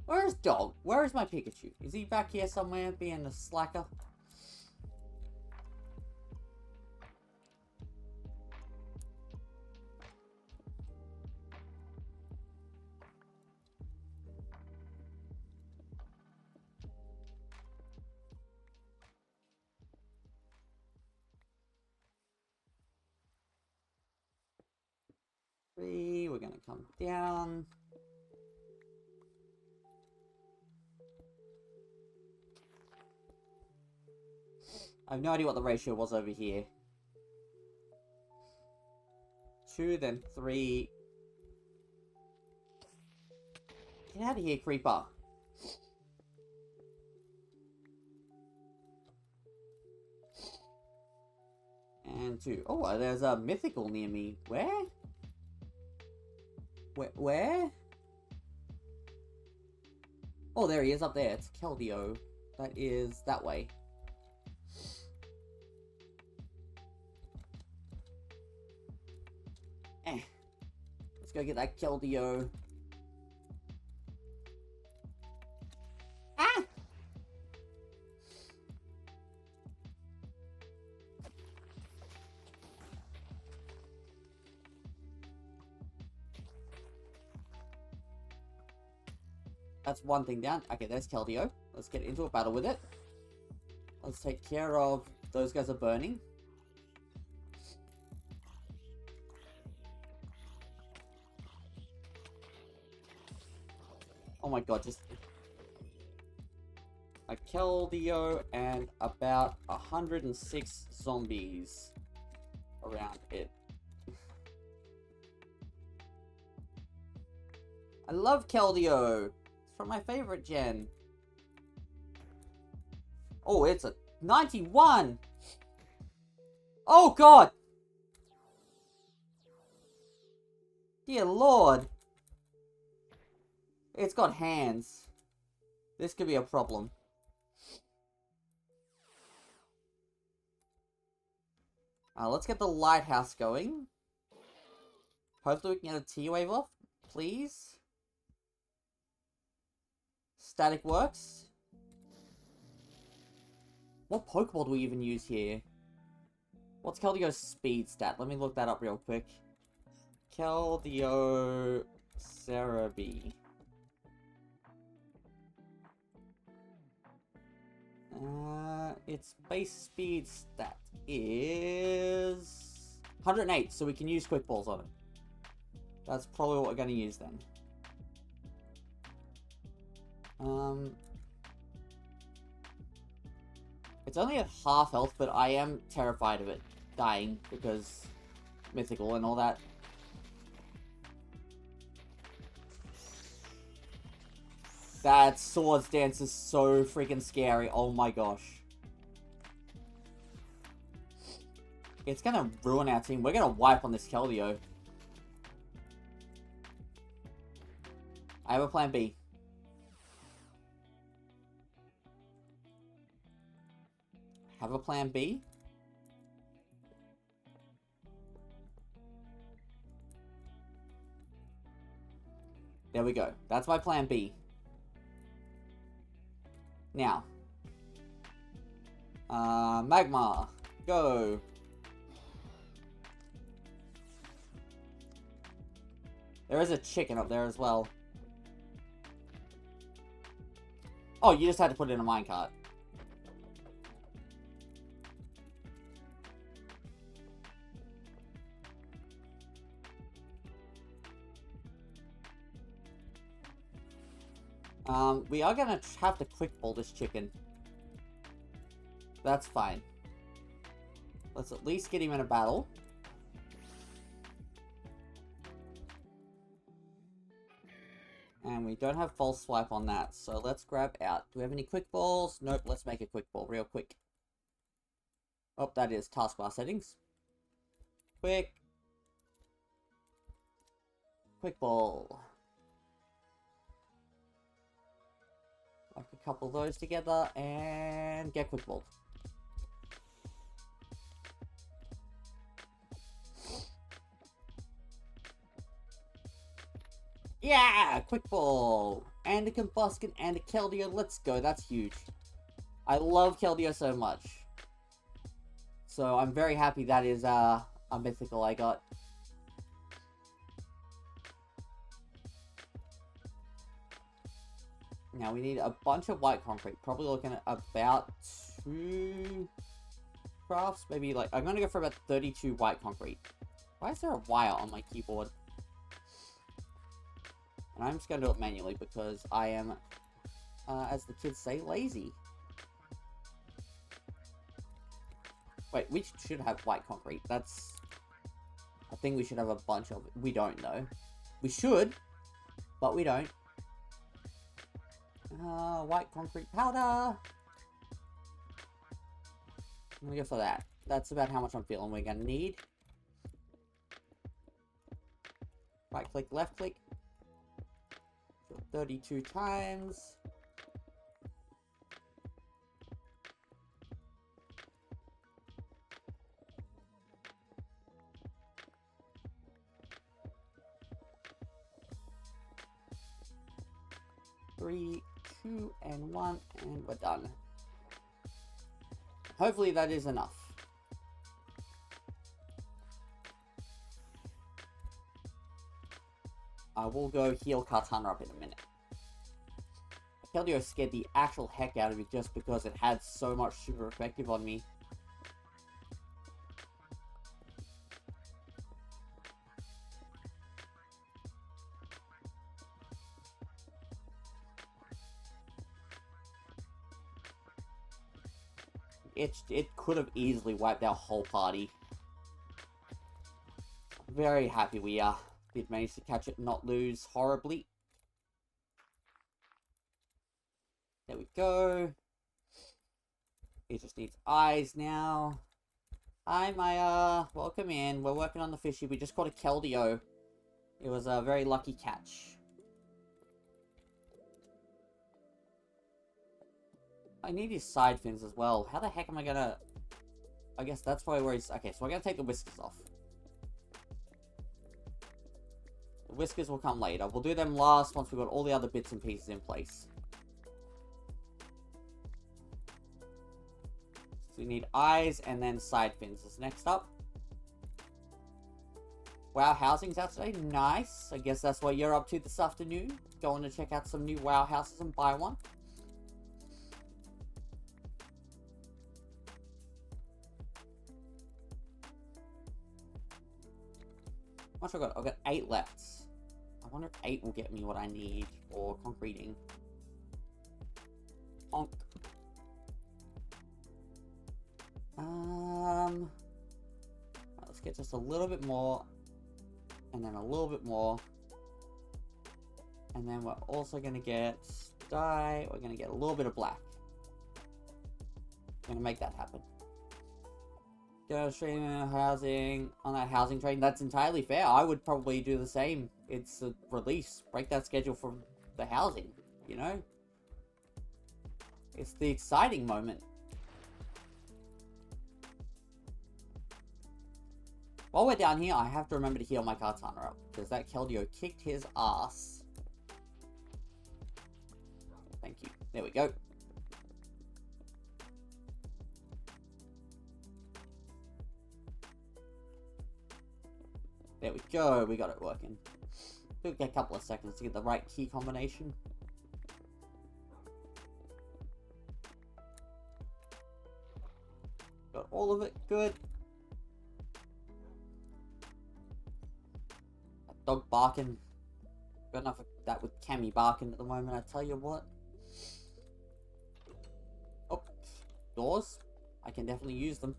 Where's Dog? Where is my Pikachu? Is he back here somewhere being a slacker? 3, we're gonna come down. I have no idea what the ratio was over here. 2, then 3. Get out of here, creeper. And 2. Oh, there's a mythical near me. Where? Where? Oh, there he is up there. It's Keldeo. That is that way. Let's go get that Keldeo. Ah! That's one thing down. Okay, there's Keldeo. Let's get into a battle with it. Let's take care of... Those guys are burning. Oh my god, just... a Keldeo and about 106 zombies around it. I love Keldeo. It's from my favorite gen. Oh, it's a 91! Oh god! Dear lord! It's got hands. This could be a problem. Let's get the lighthouse going. Hopefully we can get a T-wave off, please. Static works. What Pokeball do we even use here? What's Keldeo's speed stat? Let me look that up real quick. Keldeo Cerebi. Its base speed stat is 108, so we can use Quick Balls on it. That's probably what we're going to use then. It's only at half health, but I am terrified of it dying because mythical and all that. That Swords Dance is so freaking scary. Oh my gosh. It's gonna ruin our team. We're gonna wipe on this Keldeo. I have a plan B. Have a plan B? There we go. That's my plan B. Now. Magma. Go. There is a chicken up there as well. Oh, you just had to put it in a minecart. We are gonna have to quick ball this chicken. That's fine. Let's at least get him in a battle. And we don't have false swipe on that, so let's grab out. Do we have any quick balls? Nope, let's make a quick ball real quick. Oh, that is taskbar settings. Quick ball. Like a couple of those together and get quick ball. Yeah! Quick ball! And a Combuskin and a Keldeo. Let's go. That's huge. I love Keldeo so much. So I'm very happy that is a mythical I got. Now we need a bunch of white concrete. Probably looking at about 2 crafts. Maybe like, I'm gonna go for about 32 white concrete. Why is there a wire on my keyboard? And I'm just going to do it manually because I am, as the kids say, lazy. Wait, we should have white concrete. That's... I think we should have a bunch of it. We don't, though. We should, but we don't. White concrete powder. I'm gonna go for that. That's about how much I'm feeling we're gonna need. Right click, left click. 32 times. Three, 2, and 1, and we're done. Hopefully that is enough. I will go heal Kartana up in a minute. Keldeo scared the actual heck out of me just because it had so much super effective on me. It could have easily wiped our whole party. Very happy we did manage to catch it and not lose horribly. There we go. It just needs eyes now. Hi Maya, welcome in. We're working on the fishy. We just caught a Keldeo. It was a very lucky catch. I need his side fins as well. How the heck am I gonna... I guess that's probably where he's... Okay, so I'm gonna take the whiskers off. The whiskers will come later. We'll do them last once we've got all the other bits and pieces in place. So we need eyes and then side fins is next up. WoW housing's out today. Nice. I guess that's what you're up to this afternoon. Going to check out some new WoW houses and buy one. How much I've got 8 left. I wonder if 8 will get me what I need for concreting. Honk. Let's get just a little bit more. And then a little bit more. And then we're also going to get dye. We're going to get a little bit of black. I'm going to make that happen. Go stream housing on that housing train. That's entirely fair. I would probably do the same. It's a release. Break that schedule from the housing, you know? It's the exciting moment. While we're down here, I have to remember to heal my Kartana up, because that Keldeo kicked his ass. Thank you. There we go. There we go, we got it working. Took a couple of seconds to get the right key combination. Got all of it, good. That dog barking. Got enough of that with Cammy barking at the moment, I tell you what. Oh, doors. I can definitely use them.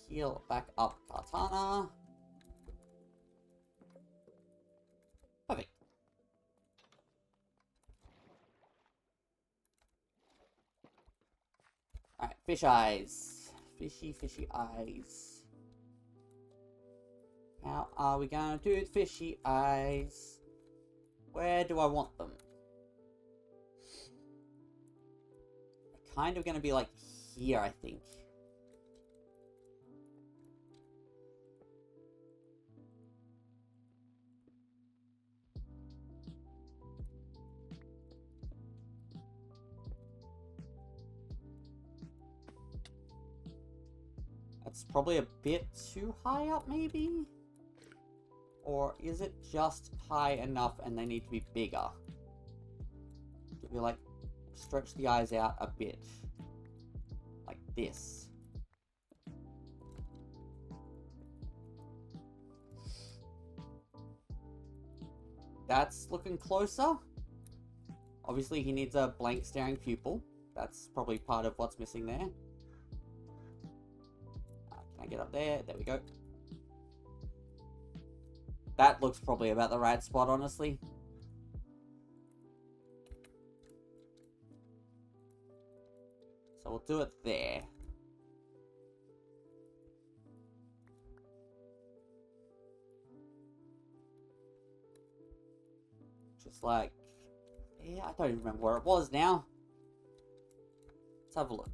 Heal back up Kartana. Perfect. Alright, fish eyes. Fishy, fishy eyes. How are we gonna do fishy eyes? Where do I want them? They're kind of gonna be like here, I think. It's probably a bit too high up, maybe? Or is it just high enough and they need to be bigger? Maybe like, stretch the eyes out a bit. Like this. that's looking closer. Obviously, he needs a blank staring pupil. That's probably part of what's missing there. Can I get up there? There we go. That looks probably about the right spot, honestly. So we'll do it there. Just like... yeah, I don't even remember where it was now. Let's have a look.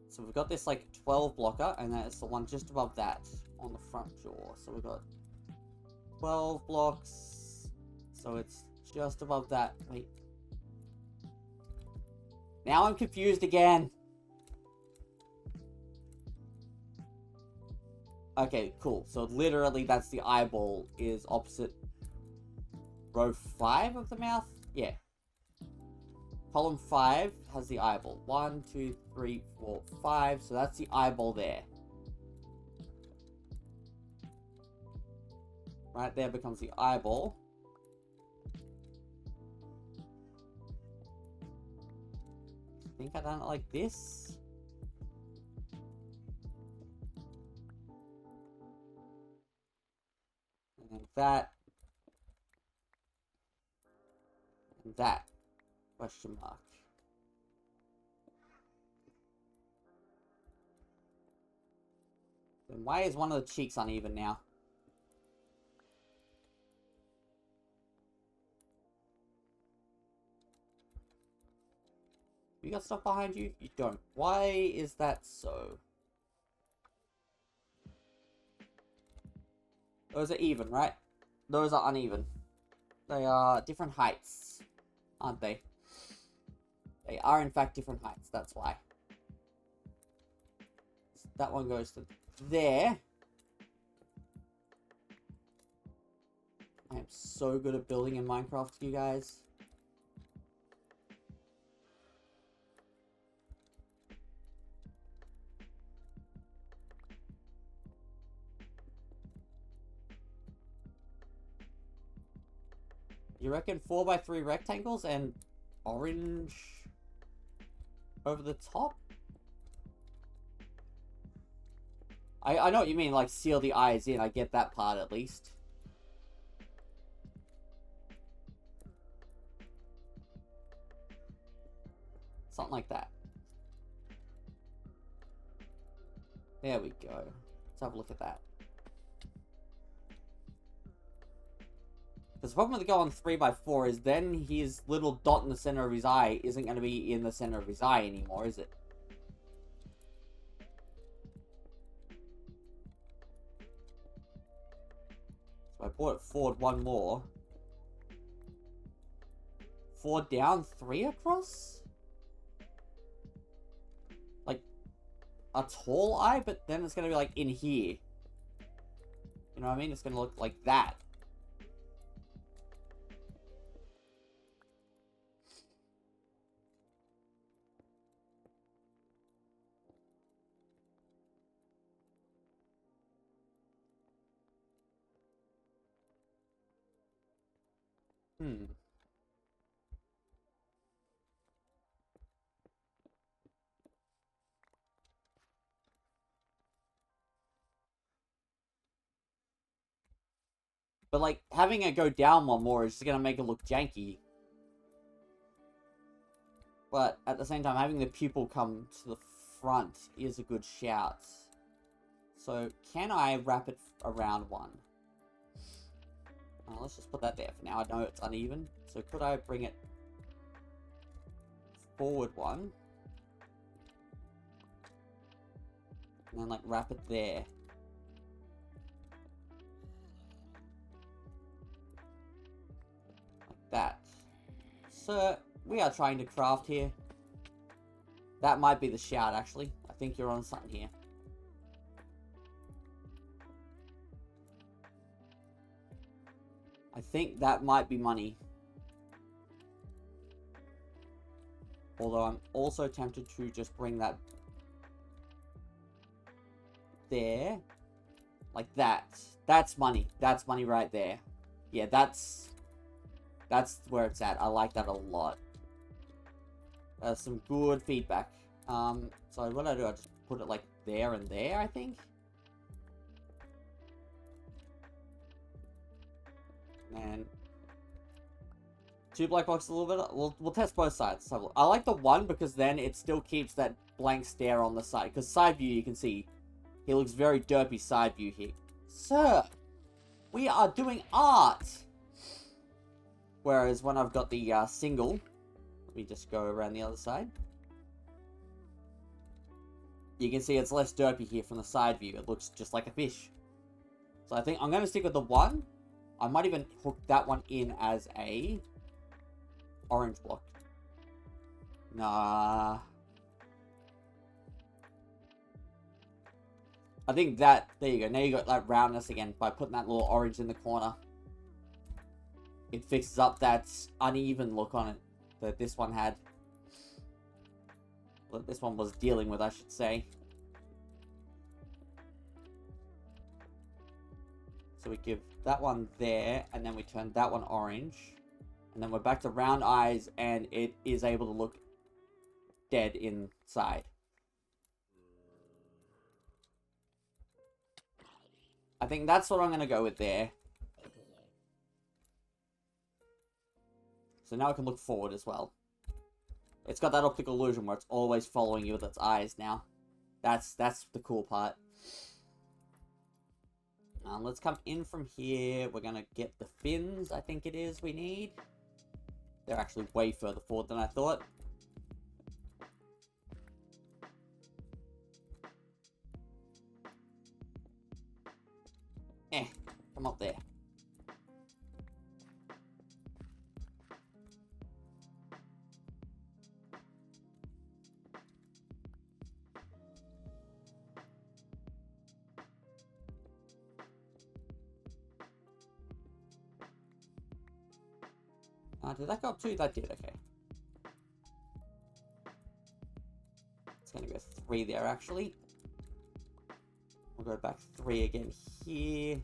So we've got this like 12 blocker, and that's the one just above that on the front door. So we've got 12 blocks. So it's just above that. Wait. Now I'm confused again. Okay, cool. So literally that's the eyeball is opposite row 5 of the mouth. Yeah. Column 5 has the eyeball. 1, 2, 3, 4, 5. So that's the eyeball there. Right there becomes the eyeball. I think I done it like this. And then that. And that. Question mark. Then why is one of the cheeks uneven now? You got stuff behind you? You don't. Why is that so? Those are even, right? Those are uneven. They are different heights, aren't they? They are, in fact, different heights. That's why. So that one goes to there. I am so good at building in Minecraft, you guys. You reckon 4x3 rectangles and orange over the top? I know what you mean, like seal the eyes in. I get that part at least. Something like that. There we go. Let's have a look at that. Because the problem with going 3x4 is then his little dot in the center of his eye isn't going to be in the center of his eye anymore, is it? So I brought it forward one more. 4 down, 3 across? Like, a tall eye, but then it's going to be like in here. You know what I mean? It's going to look like that. But, like, having it go down one more is just going to make it look janky. But, at the same time, having the pupil come to the front is a good shout. So, can I wrap it around one? Let's just put that there for now. I know it's uneven. So, could I bring it forward one? And then, like, wrap it there. That. Sir, we are trying to craft here. That might be the shout, actually. I think you're on something here. I think that might be money. Although I'm also tempted to just bring that there. Like that. That's money. That's money right there. Yeah, that's That's where it's at. I like that a lot. Some good feedback. So what I do, I just put it like there and there, I think. And 2 black boxes a little bit. We'll test both sides. So I like the 1 because then it still keeps that blank stare on the side. Because side view, you can see he looks very derpy side view here. Sir, we are doing art. Whereas when I've got the single, let me just go around the other side. You can see it's less derpy here from the side view. It looks just like a fish. So I think I'm going to stick with the 1. I might even hook that one in as a orange block. Nah. I think that, there you go. Now you got that roundness again by putting that little orange in the corner. It fixes up that uneven look on it that this one had. That this one was dealing with, I should say. So we give that one there, and then we turn that one orange. And then we're back to round eyes, and it is able to look dead inside. I think that's what I'm going to go with there. So now I can look forward as well. It's got that optical illusion where it's always following you with its eyes now. That's the cool part. Let's come in from here. We're going to get the fins, I think it is, we need. They're actually way further forward than I thought. Come up there. Did that go up 2? That did, okay. It's going to go 3 there, actually. We'll go back 3 again here.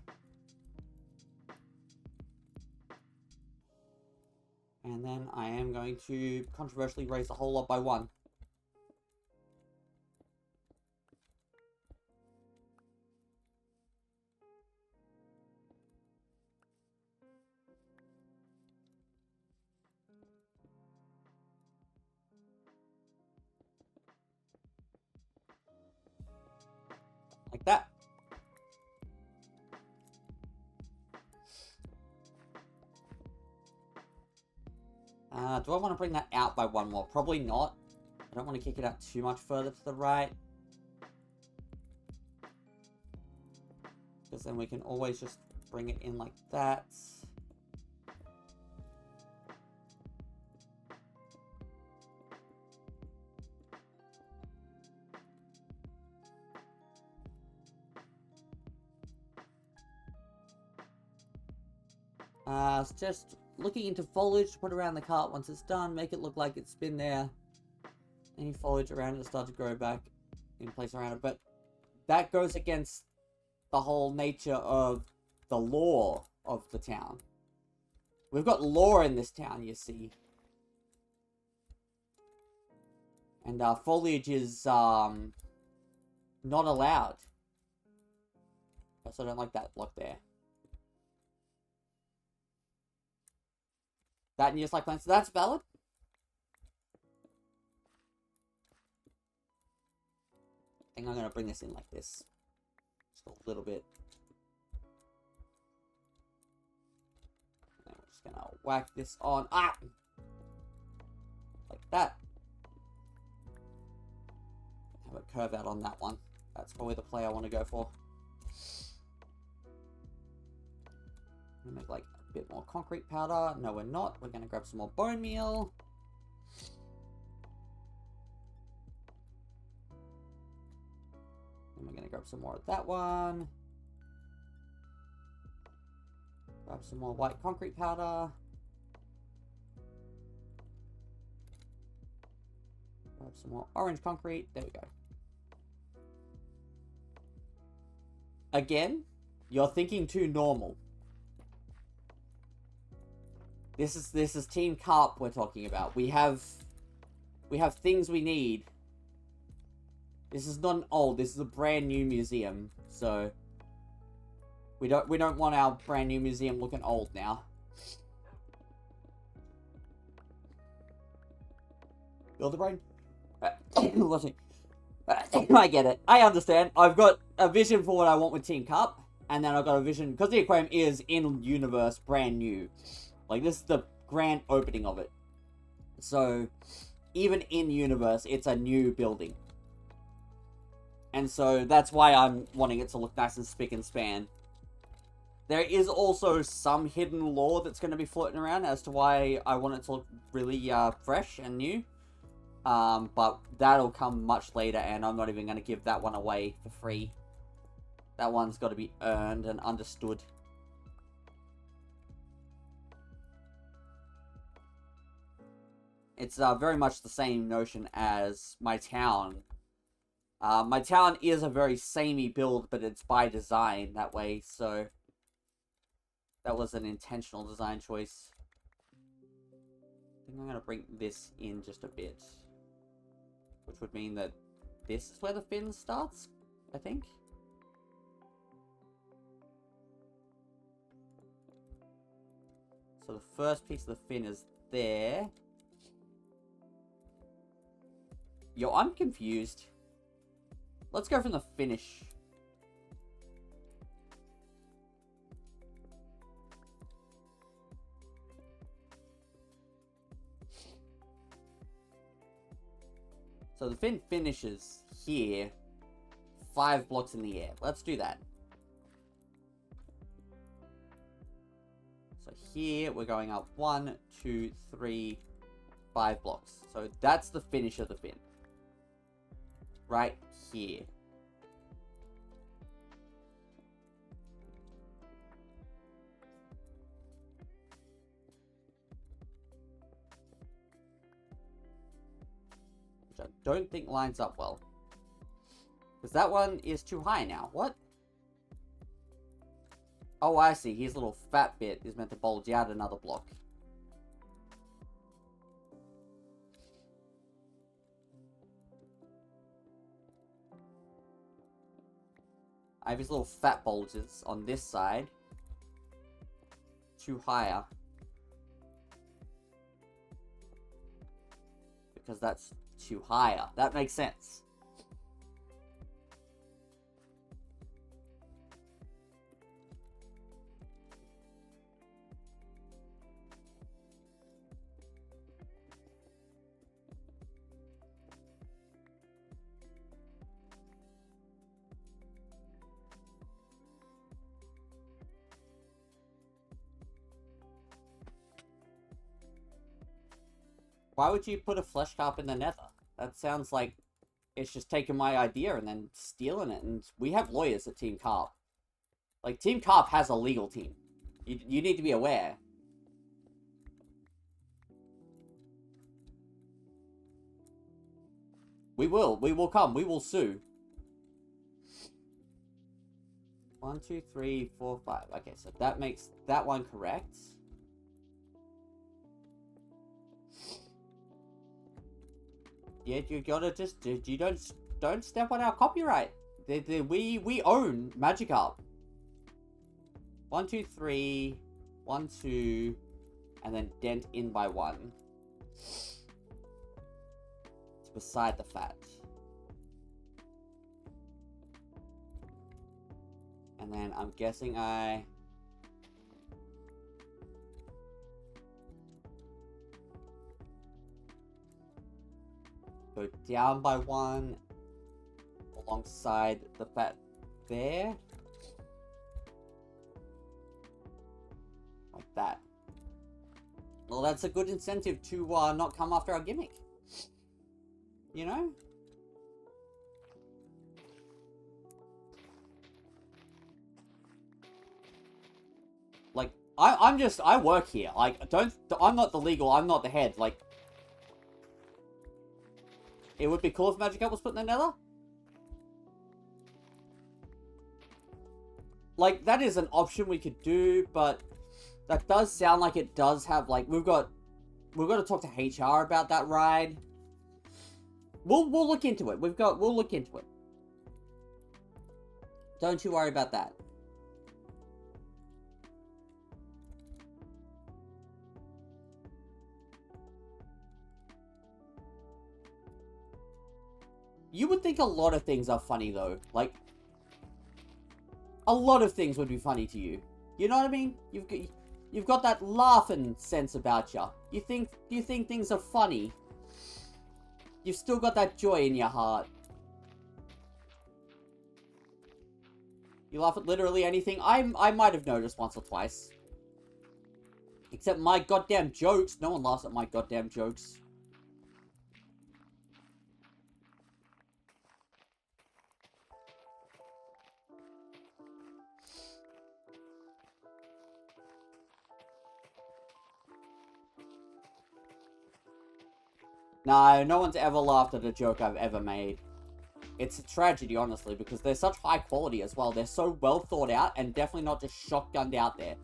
And then I am going to controversially raise the whole lot by 1. Like that. Do I want to bring that out by 1 more? Probably not. I don't want to kick it out too much further to the right. Because then we can always just bring it in like that. Just looking into foliage to put around the cart once it's done. Make it look like it's been there. Any foliage around it will start to grow back in place around it. But that goes against the whole nature of the lore of the town. We've got lore in this town, you see. And foliage is not allowed. So I don't like that block there. That and just like plants. So that's valid. I think I'm going to bring this in like this. Just a little bit. And then we're just going to whack this on. Ah! Like that. Have it curve out on that one. That's probably the play I want to go for. I'm going to make like a bit more concrete powder. No, we're not. We're going to grab some more bone meal. And we're going to grab some more of that one. Grab some more white concrete powder. Grab some more orange concrete. There we go. Again, you're thinking too normal. This is Team Carp we're talking about. We have things we need. This is not an old, this is a brand new museum, so we don't want our brand new museum looking old now. Build a brain. I get it. I understand. I've got a vision for what I want with Team Carp, and then I've got a vision because the aquarium is in universe, brand new. Like, this is the grand opening of it. So, even in universe, it's a new building. And so, that's why I'm wanting it to look nice and spick and span. There is also some hidden lore that's going to be floating around as to why I want it to look really fresh and new. But that'll come much later, and I'm not even going to give that one away for free. That one's got to be earned and understood. It's very much the same notion as my town. My town is a very samey build, but it's by design that way, so that was an intentional design choice. I think I'm going to bring this in just a bit, which would mean that this is where the fin starts, I think. So the first piece of the fin is there. Yo, I'm confused. Let's go from the finish. So the fin finishes here, 5 blocks in the air. Let's do that. So here we're going up 1, 2, 3, 5 blocks. So that's the finish of the fin. Right here. Which I don't think lines up well. Because that one is too high now. What? Oh, I see. His little fat bit is meant to bulge out another block. I have his little fat bulges on this side. Too higher. Because that's too higher. That makes sense. Why would you put a flesh carp in the nether? That sounds like it's just taking my idea and then stealing it. And we have lawyers at Team Carp. Like, Team Carp has a legal team. You need to be aware. We will come. We will sue. 1, 2, 3, 4, 5. Okay, so that makes that one correct. Yeah, you gotta just, you don't step on our copyright. We own Magikarp. 1, 2, 3, 1, 2, and then dent in by 1. It's beside the fat. And then I'm guessing I... go down by 1 alongside the fat there. Like that. Well, that's a good incentive to not come after our gimmick. You know? Like, I work here. Like, I'm not the legal, I'm not the head. Like, it would be cool if Magikarp was put in the nether. Like, that is an option we could do, but That does sound like it does have, like, we've got to talk to HR about that ride. We'll look into it. We'll look into it. Don't you worry about that. You would think a lot of things are funny, though. Like, a lot of things would be funny to you. You know what I mean? You've got that laughing sense about you. You think things are funny. You've still got that joy in your heart. You laugh at literally anything. I might have noticed once or twice. Except my goddamn jokes. No one laughs at my goddamn jokes. No one's ever laughed at a joke I've ever made. It's a tragedy, honestly, because they're such high quality as well. They're so well thought out and definitely not just shotgunned out there.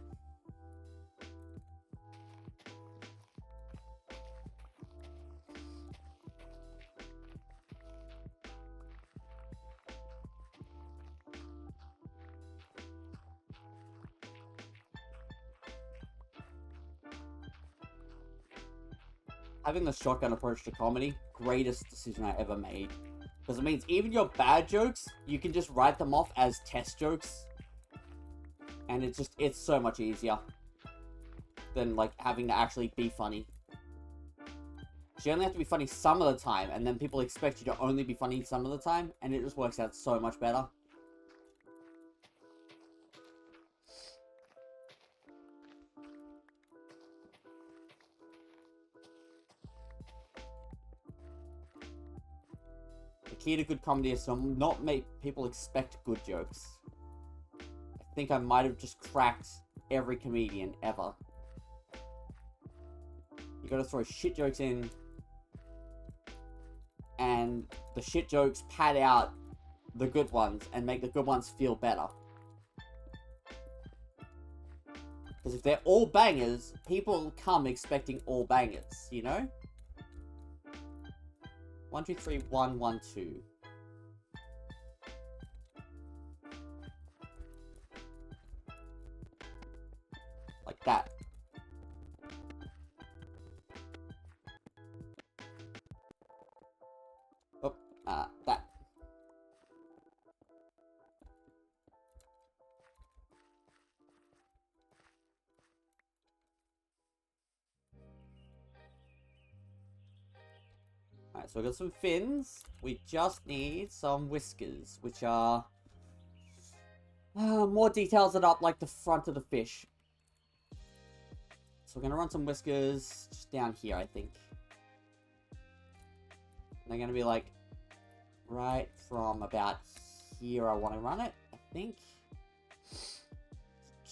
Having the shotgun approach to comedy, greatest decision I ever made. Because it means even your bad jokes, you can just write them off as test jokes. And it's so much easier than, like, having to actually be funny. You only have to be funny some of the time, and then people expect you to only be funny some of the time, and it just works out so much better. The key to good comedy is to not make people expect good jokes. I think I might have just cracked every comedian ever. You gotta throw shit jokes in, and the shit jokes pad out the good ones and make the good ones feel better. Because if they're all bangers, people come expecting all bangers, you know? 1, 2, 3, 1, 1, 2. Like that. Oh, that. Alright, so we got some fins. We just need some whiskers, which are more details that up like the front of the fish. So we're going to run some whiskers just down here, I think. And they're going to be like right from about here I want to run it, I think.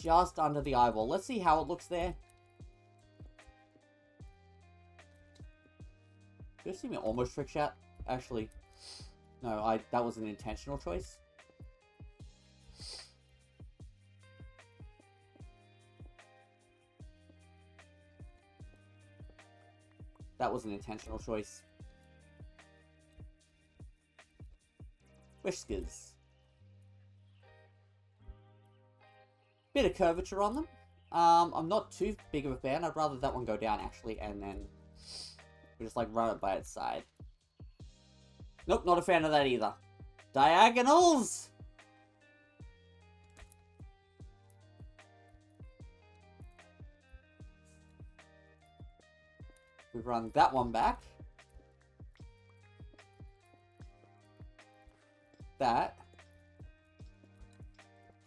Just under the eyeball. Let's see how it looks there. Did you see me almost trick shot? Actually, no, that was an intentional choice. That was an intentional choice. Whiskers. Bit of curvature on them. I'm not too big of a fan. I'd rather that one go down, actually, and then we just, like, run it by its side. Nope, not a fan of that either. Diagonals! We run that one back. That.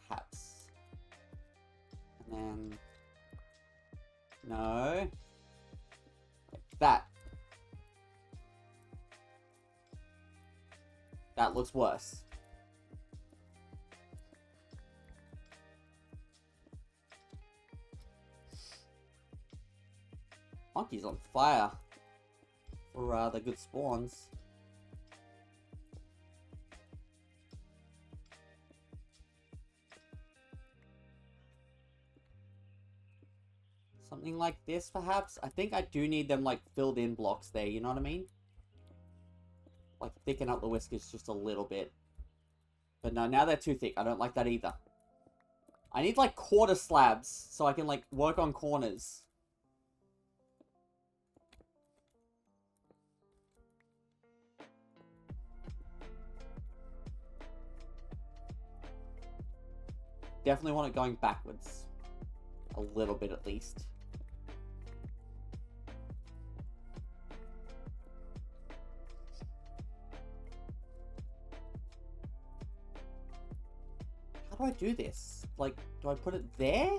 Perhaps. And then... no. Like that. That looks worse. Monkey's on fire for the good spawns. Something like this, perhaps? I think I do need them, like, filled in blocks there, you know what I mean? Like, thicken up the whiskers just a little bit. But no, now they're too thick. I don't like that either. I need, like, quarter slabs so I can, like, work on corners. Definitely want it going backwards. A little bit, at least. How do I do this? Like, do I put it there?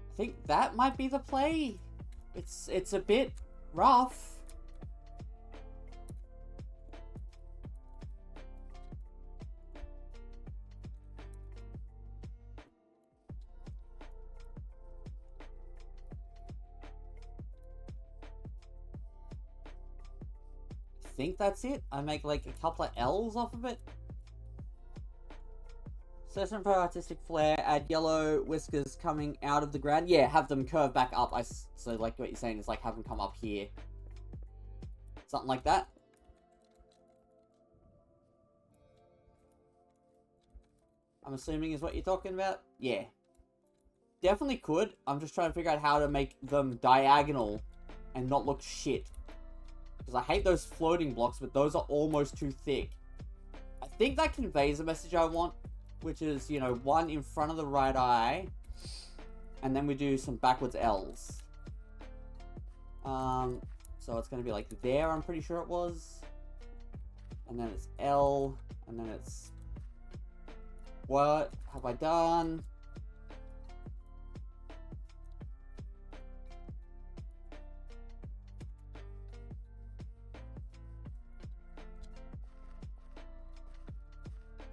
I think that might be the play. It's a bit rough. I think that's it. I make like a couple of L's off of it. Session Pro Artistic Flair, add yellow whiskers coming out of the ground. Yeah, have them curve back up. So like what you're saying is like have them come up here. Something like that. I'm assuming is what you're talking about. Yeah. Definitely could. I'm just trying to figure out how to make them diagonal and not look shit. Because I hate those floating blocks, but those are almost too thick. I think that conveys the message I want. Which is, you know, one in front of the right eye. And then we do some backwards L's. So it's going to be like there, I'm pretty sure it was. And then it's L. And then it's... What have I done?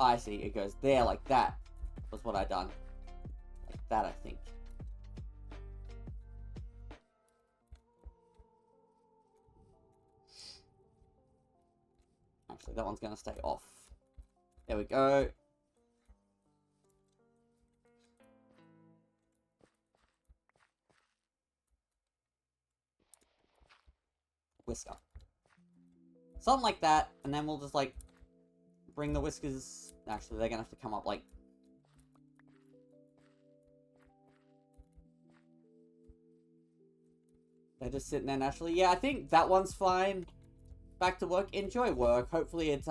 I see, it goes there like that, was what I done. Like that, I think. Actually, that one's going to stay off. There we go. Whisker. Something like that, and then we'll just, like, bring the whiskers... Actually, they're gonna have to come up, like... They're just sitting there naturally. Yeah, I think that one's fine. Back to work. Enjoy work. Hopefully it,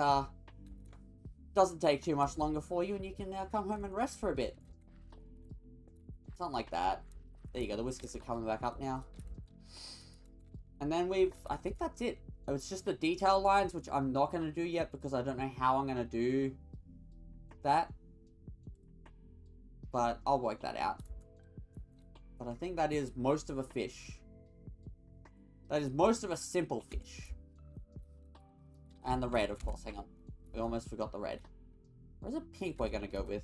doesn't take too much longer for you, and you can come home and rest for a bit. Something like that. There you go, the whiskers are coming back up now. And then I think that's it. It's just the detail lines, which I'm not going to do yet, because I don't know how I'm going to do that. But I'll work that out. But I think that is most of a fish. That is most of a simple fish. And the red, of course. Hang on. We almost forgot the red. Where's the pink we're going to go with?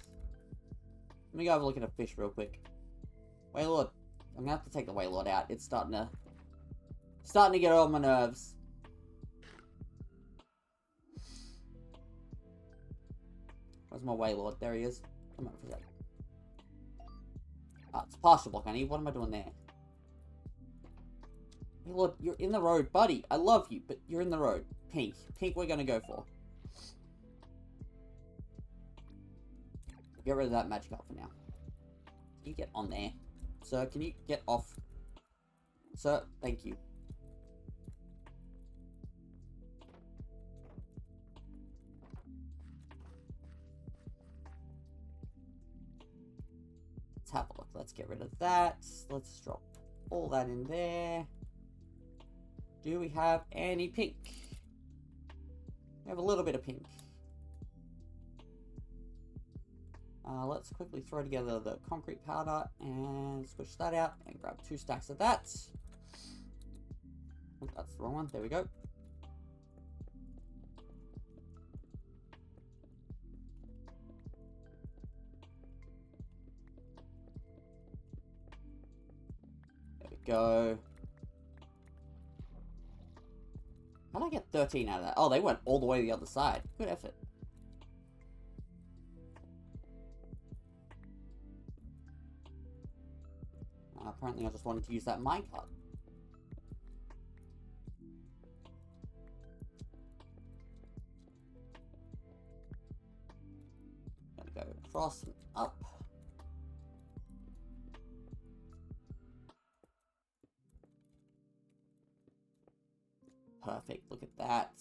Let me go have a look at a fish real quick. Waylord. I'm going to have to take the Waylord out. It's starting to get on my nerves. Where's my Waylord? There he is. Come on for a sec. Ah, it's partial block. What am I doing there? Waylord, you're in the road, buddy. I love you, but you're in the road. Pink. Pink we're going to go for. Get rid of that magic up for now. Can you get on there? Sir, can you get off? Sir, thank you. Let's have a look. Let's get rid of that. Let's drop all that in there. Do we have any pink? We have a little bit of pink. Let's quickly throw together the concrete powder and switch that out and grab 2 stacks of that. Oh, that's the wrong one. There we go. There we go. How do I get 13 out of that? Oh, they went all the way to the other side. Good effort. Apparently I just wanted to use that minecart. Gonna go across and up. Perfect, look at that.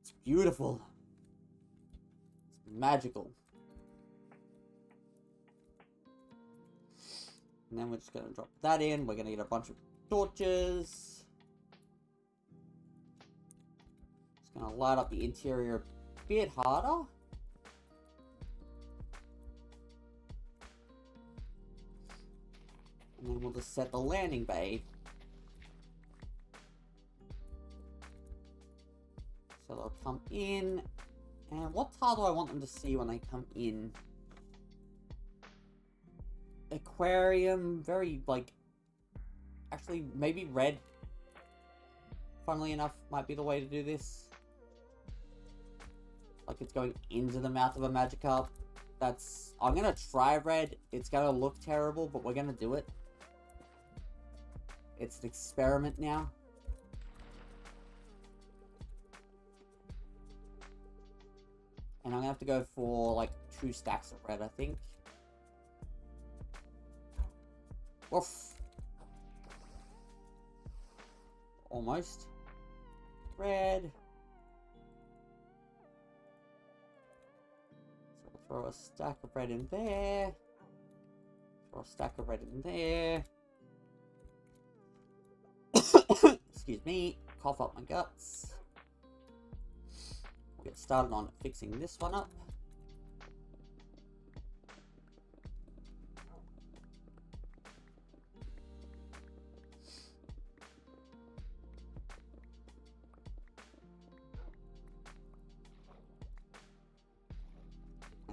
It's beautiful. It's magical. And then we're just going to drop that in. We're going to get a bunch of torches. Just going to light up the interior a bit harder. And then we'll just set the landing bay. So they'll come in. And what tile do I want them to see when they come in? Aquarium, very, like, actually, maybe red, funnily enough, might be the way to do this. Like, it's going into the mouth of a Magikarp. I'm gonna try red. It's gonna look terrible, but we're gonna do it. It's an experiment now. And I'm gonna have to go for, like, 2 stacks of red, I think. Oof. Almost. Red. So we'll throw a stack of red in there. Throw a stack of red in there. Excuse me. Cough up my guts. We'll get started on fixing this one up.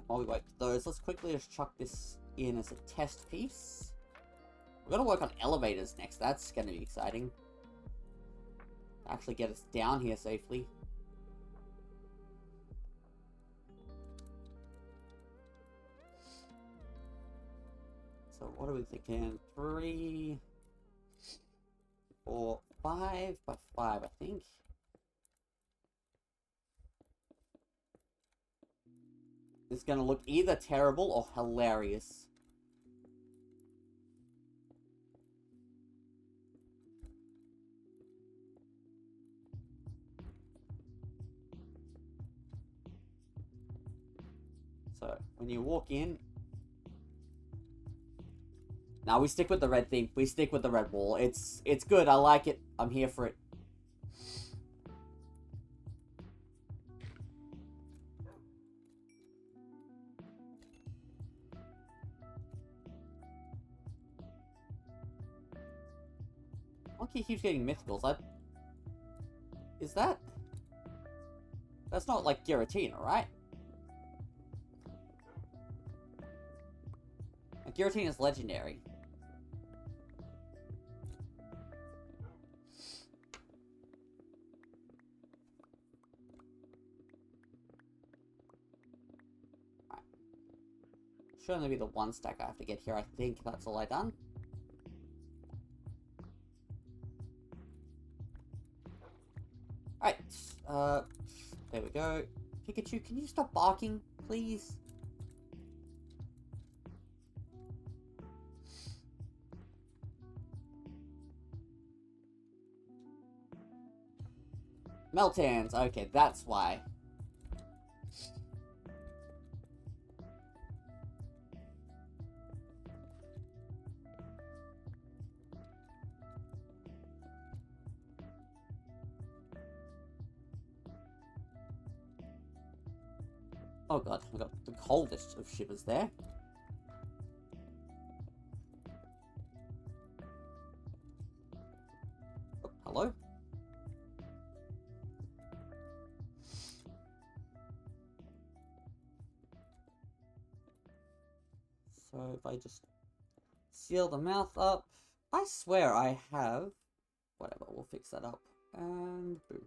While we wait for those, let's quickly just chuck this in as a test piece. We're going to work on elevators next. That's going to be exciting. Actually get us down here safely. So what are we thinking? 3, 4, 5 by 5, I think. This is going to look either terrible or hilarious. So, when you walk in... Now we stick with the red theme. We stick with the red wall. It's good. I like it. I'm here for it. Monkey keeps getting mythicals. Is that... That's not like Giratina, right? Like, Giratina's legendary. Alright. Should only be the 1 stack I have to get here. I think that's all I done. Alright, there we go. Pikachu, can you stop barking, please? Meltans, okay, that's why. Oh god, we got the coldest of shivers there. Oh, hello? So if I just seal the mouth up, I swear I have Whatever, we'll fix that up. And boom.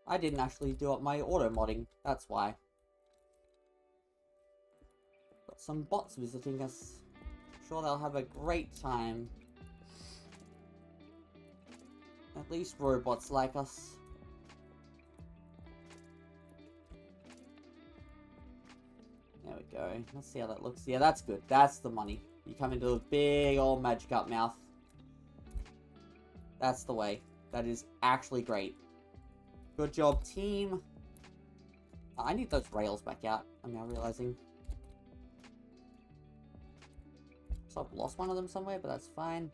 I didn't actually do up my auto modding, that's why. Got some bots visiting us. I'm sure they'll have a great time. At least robots like us. There we go. Let's see how that looks. Yeah, that's good. That's the money. You come into a big old Magikarp mouth. That's the way. That is actually great. Good job, team. I need those rails back out. I'm now realizing. So I've lost one of them somewhere, but that's fine.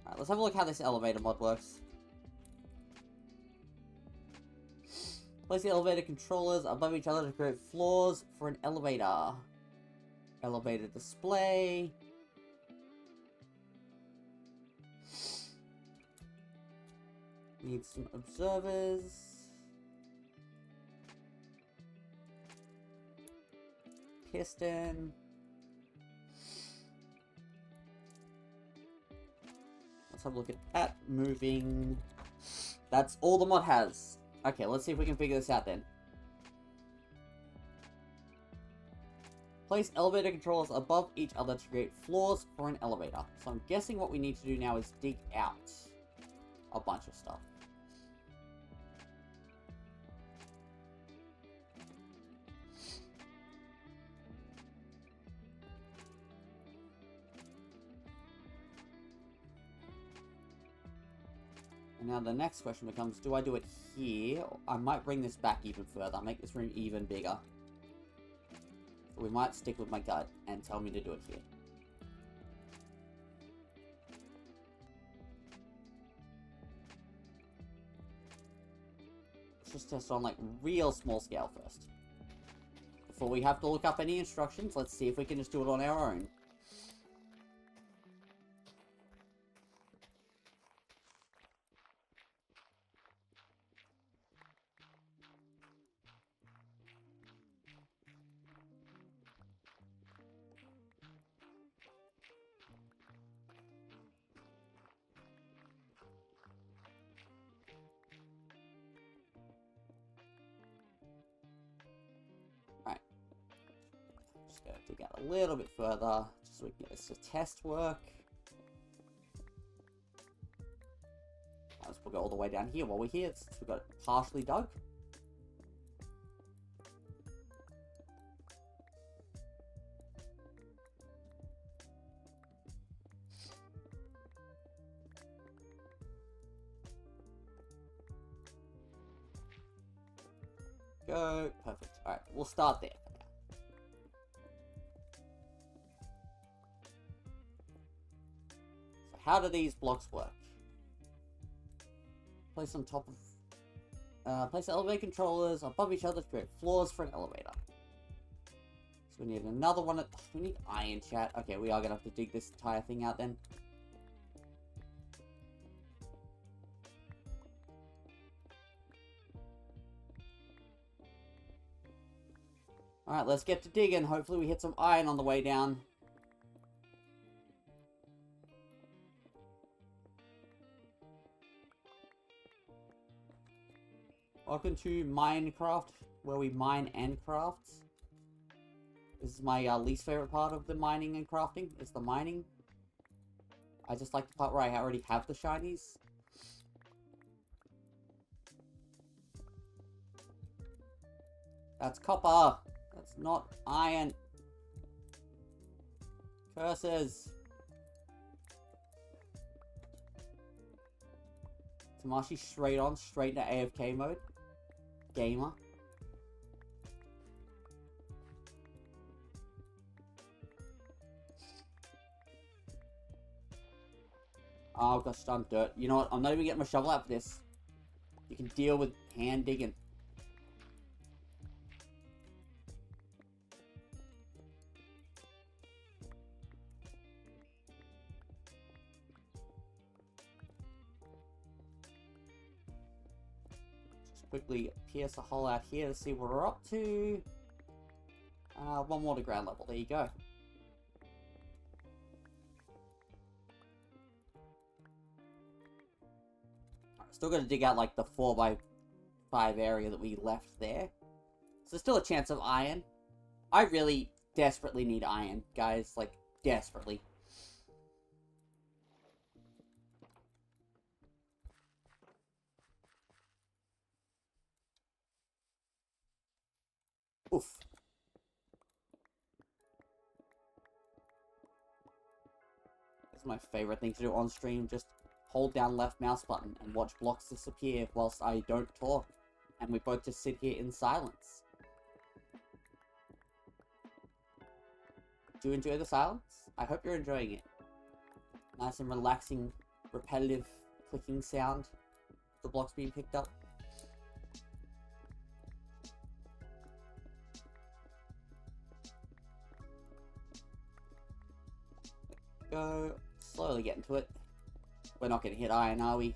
Alright, let's have a look how this elevator mod works. Place the elevator controllers above each other to create floors for an elevator. Elevator display. Need some observers. Piston. Let's have a look at that. Moving. That's all the mod has. Okay, let's see if we can figure this out then. Place elevator controllers above each other to create floors for an elevator. So I'm guessing what we need to do now is dig out a bunch of stuff. And now the next question becomes, do I do it here? I might bring this back even further, make this room even bigger. So we might stick with my gut and tell me to do it here. Let's just test on like real small scale first. Before we have to look up any instructions, let's see if we can just do it on our own. Dig out a little bit further, just so we can get this to test work. We'll go all the way down here while we're here, since we've got it partially dug. Go, perfect. Alright, we'll start there. How do these blocks work? Place on top of... place elevator controllers above each other to create floors for an elevator. So we need another one. We need iron, chat. Okay, we are going to have to dig this entire thing out then. Alright, let's get to digging. Hopefully we hit some iron on the way down. Welcome to Minecraft, where we mine and craft. This is my least favorite part of the mining and crafting, is the mining. I just like the part where I already have the shinies. That's copper. That's not iron. Curses. Tamashi straight into AFK mode. Gamer. Oh, I've got stunned dirt. You know what? I'm not even getting my shovel out for this. You can deal with hand digging. Quickly pierce a hole out here to see what we're up to. One more to ground level. There you go. Still gotta dig out, like, the 4x5 area that we left there. So still a chance of iron. I really desperately need iron, guys. Like, desperately. Oof. It's my favorite thing to do on stream. Just hold down left mouse button and watch blocks disappear whilst I don't talk. And we both just sit here in silence. Do you enjoy the silence? I hope you're enjoying it. Nice and relaxing, repetitive clicking sound. The blocks being picked up. Go. Slowly get into it. We're not going to hit iron, are we?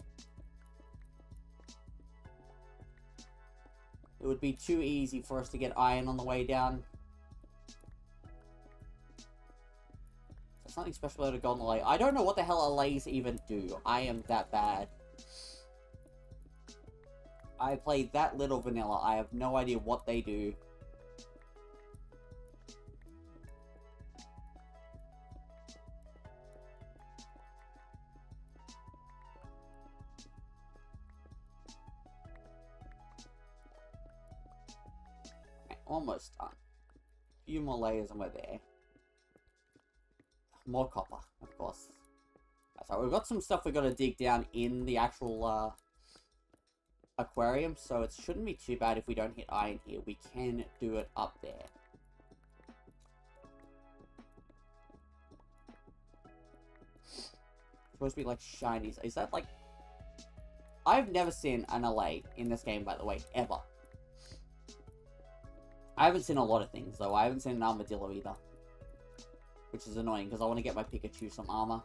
It would be too easy for us to get iron on the way down. There's something special about a golden allay. I don't know what the hell allays even do. I am that bad. I played that little vanilla. I have no idea what they do. Almost done. A few more layers and we're there. More copper, of course. So we've got some stuff we've got to dig down in the actual aquarium, so it shouldn't be too bad if we don't hit iron here. We can do it up there. It's supposed to be like shinies. Is that like... I've never seen an allay in this game, by the way, ever. I haven't seen a lot of things, though. I haven't seen an armadillo either. Which is annoying, because I want to get my Pikachu some armor.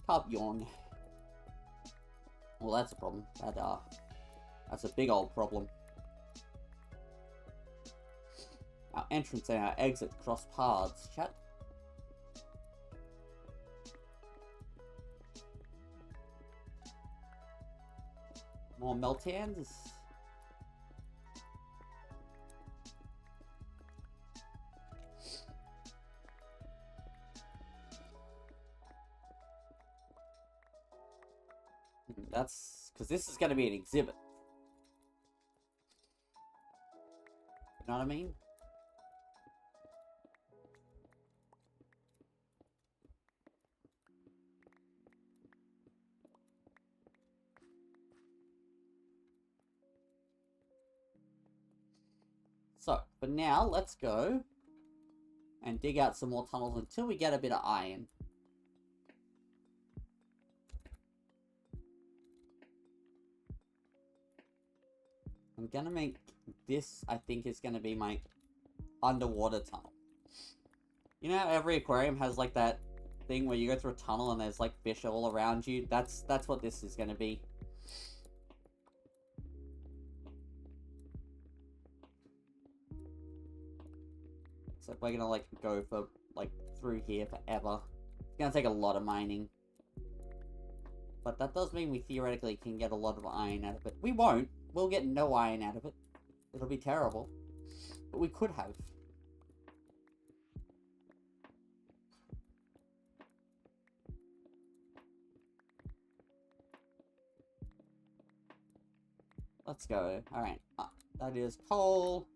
Can't yawn. Well, that's a problem. That's a big old problem. Our entrance and our exit cross paths, chat. More Meltans. That's because this is going to be an exhibit. You know what I mean? So, for now, let's go and dig out some more tunnels until we get a bit of iron. I'm gonna make this, I think, is gonna be my underwater tunnel. You know how every aquarium has like that thing where you go through a tunnel and there's like fish all around you? That's what this is gonna be. So we're gonna like go for like through here forever. It's gonna take a lot of mining. But that does mean we theoretically can get a lot of iron out of it. We won't. We'll get no iron out of it. It'll be terrible. But we could have. Let's go. Alright. That is coal.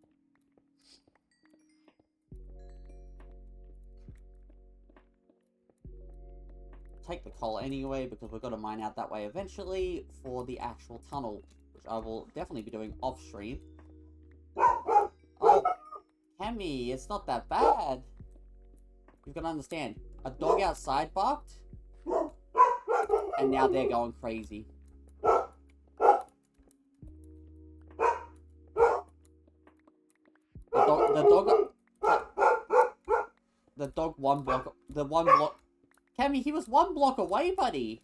Take the coal anyway, because we've got to mine out that way eventually for the actual tunnel, which I will definitely be doing off stream. Oh, Cammy, it's not that bad. You've got to understand, a dog outside barked, and now they're going crazy. The dog one block, Cammy, he was one block away, buddy.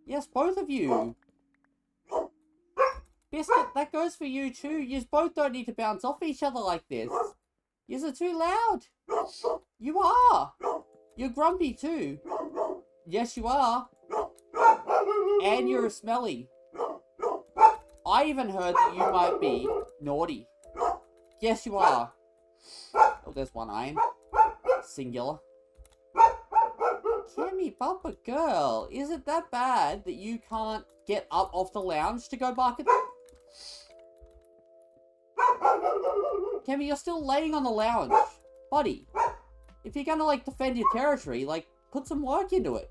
Yes, both of you. Biscuit, that goes for you too. You both don't need to bounce off each other like this. You're too loud. You are. You're grumpy too. Yes, you are. And you're smelly. I even heard that you might be naughty. Yes, you are. Oh, there's one iron. Singular. Cammy, Papa girl, is it that bad that you can't get up off the lounge to go bark at them? Cammy, you're still laying on the lounge. Buddy, if you're gonna, like, defend your territory, like, put some work into it.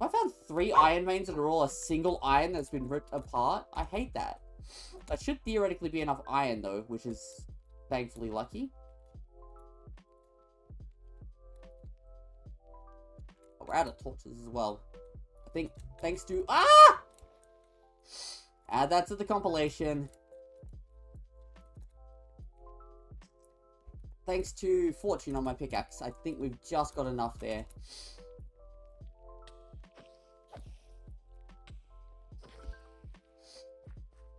I found 3 iron veins that are all a single iron that's been ripped apart. I hate that. That should theoretically be enough iron, though, which is thankfully lucky. Oh, we're out of torches as well. I think thanks to... Ah! Add that to the compilation. Thanks to fortune on my pickaxe, I think we've just got enough there.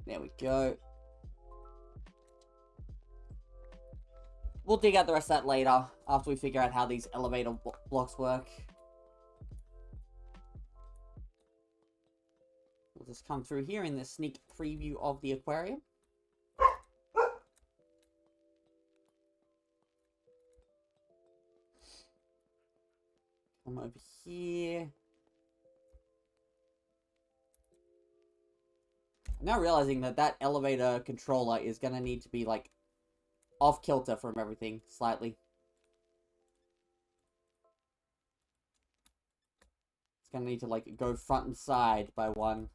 There we go. We'll dig out the rest of that later, after we figure out how these elevator blocks work. We'll just come through here in the sneak preview of the aquarium. Come over here. I'm now realizing that that elevator controller is going to need to be, like, off-kilter from everything, slightly. It's going to need to, like, go front and side by one.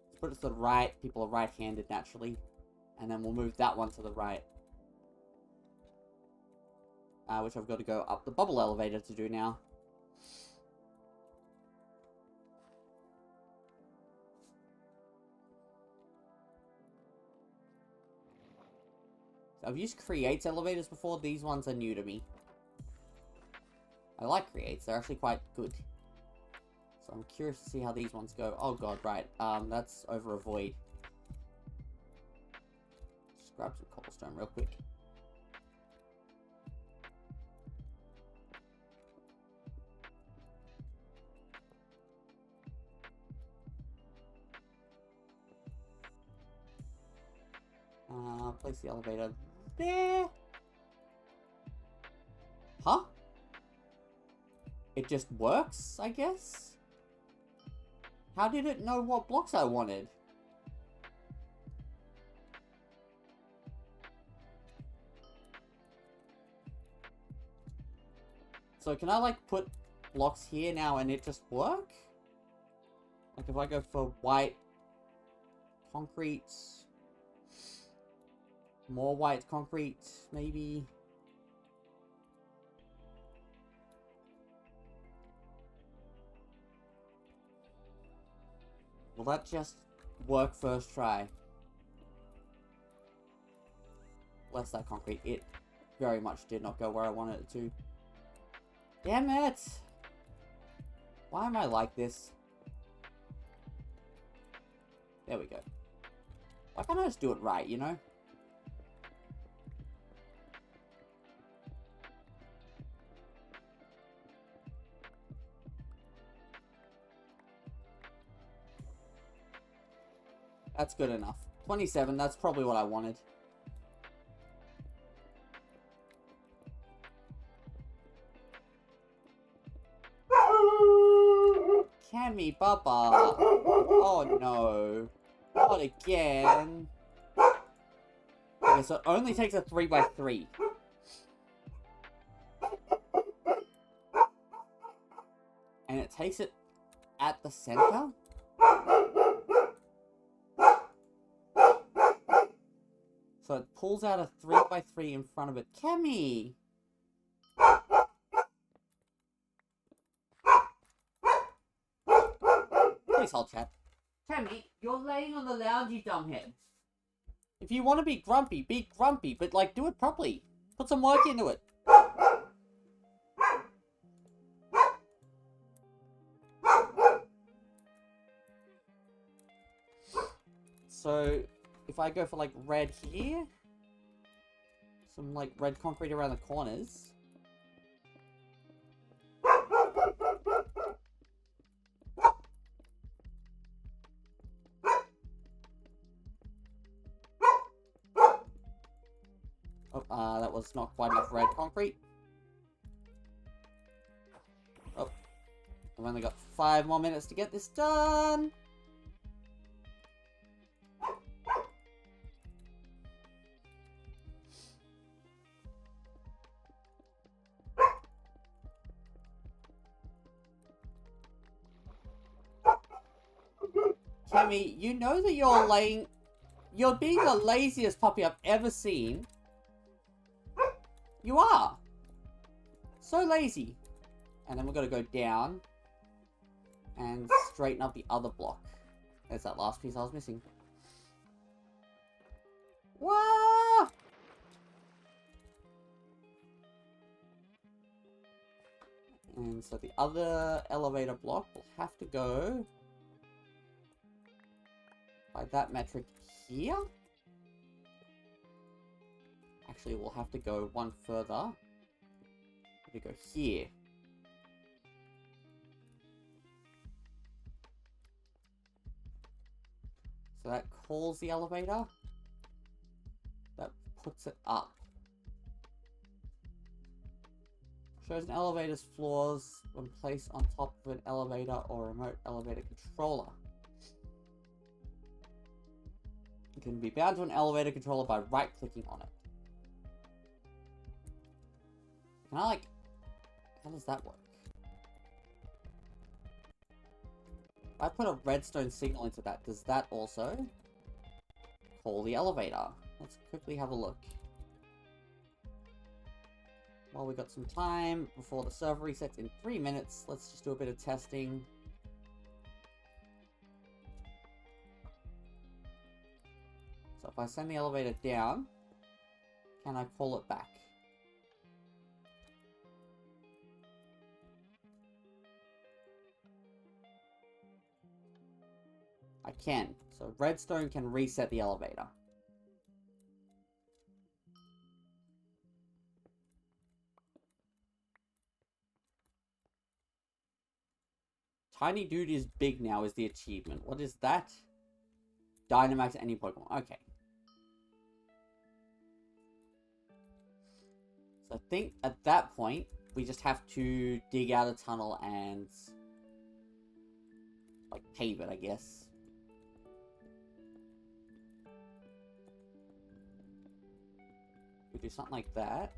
Let's put it to the right. People are right-handed, naturally. And then we'll move that one to the right. Which I've got to go up the bubble elevator to do now. I've used creates elevators before. These ones are new to me. I like creates. They're actually quite good. So I'm curious to see how these ones go. Oh god, right. That's over a void. Just grab some cobblestone real quick. Place the elevator there. Huh? It just works, I guess? How did it know what blocks I wanted? So can I, like, put blocks here now and it just work? Like, if I go for white concrete... More white concrete, maybe. Will that just work first try? Bless that concrete. It very much did not go where I wanted it to. Damn it! Why am I like this? There we go. Why can't I just do it right, you know? That's good enough. 27, that's probably what I wanted. Cammy, Baba. Oh no. Not again. Okay, so it only takes a 3x3. And it takes it at the center? So it pulls out a 3x3 in front of it. Cammy! Please hold chat. Cammy, you're laying on the lounge, you dumbhead. If you want to be grumpy, but, like, do it properly. Put some work into it. So... if I go for, like, red here, some, like, red concrete around the corners. Oh, that was not quite enough red concrete. Oh, I've only got 5 more minutes to get this done. Timmy, you know that you're being the laziest puppy I've ever seen. You are. So lazy. And then we're going to go down and straighten up the other block. There's that last piece I was missing. Wah! And so the other elevator block will have to go by that metric here. Actually, we'll have to go one further. We go here. So that calls the elevator. That puts it up. Shows an elevator's floors when placed on top of an elevator or remote elevator controller. It can be bound to an elevator controller by right-clicking on it. Can I, like... How does that work? If I put a redstone signal into that, does that also call the elevator? Let's quickly have a look. While we got some time before the server resets in 3 minutes, let's just do a bit of testing. So if I send the elevator down, can I call it back? I can. So redstone can reset the elevator. Tiny Dude is big now is the achievement. What is that? Dynamax any Pokemon. Okay. So I think at that point, we just have to dig out a tunnel and, like, pave it, I guess. We do something like that.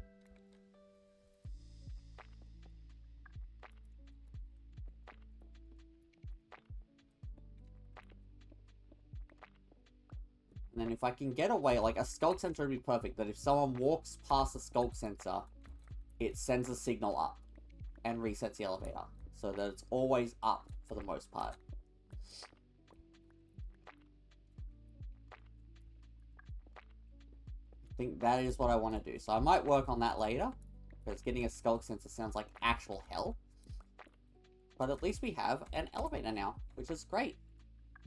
And then if I can get away, like a skulk sensor would be perfect, that if someone walks past the skulk sensor, it sends a signal up and resets the elevator. So that it's always up for the most part. I think that is what I want to do. So I might work on that later, because getting a skulk sensor sounds like actual hell. But at least we have an elevator now, which is great.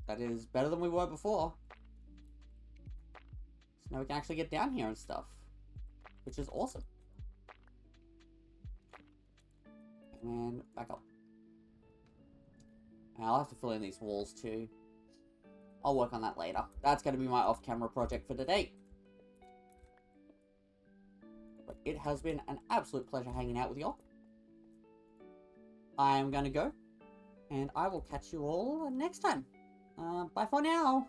That is better than we were before. Now we can actually get down here and stuff, which is awesome. And back up. And I'll have to fill in these walls too. I'll work on that later. That's going to be my off-camera project for today. But it has been an absolute pleasure hanging out with y'all. I am going to go, and I will catch you all next time. Bye for now.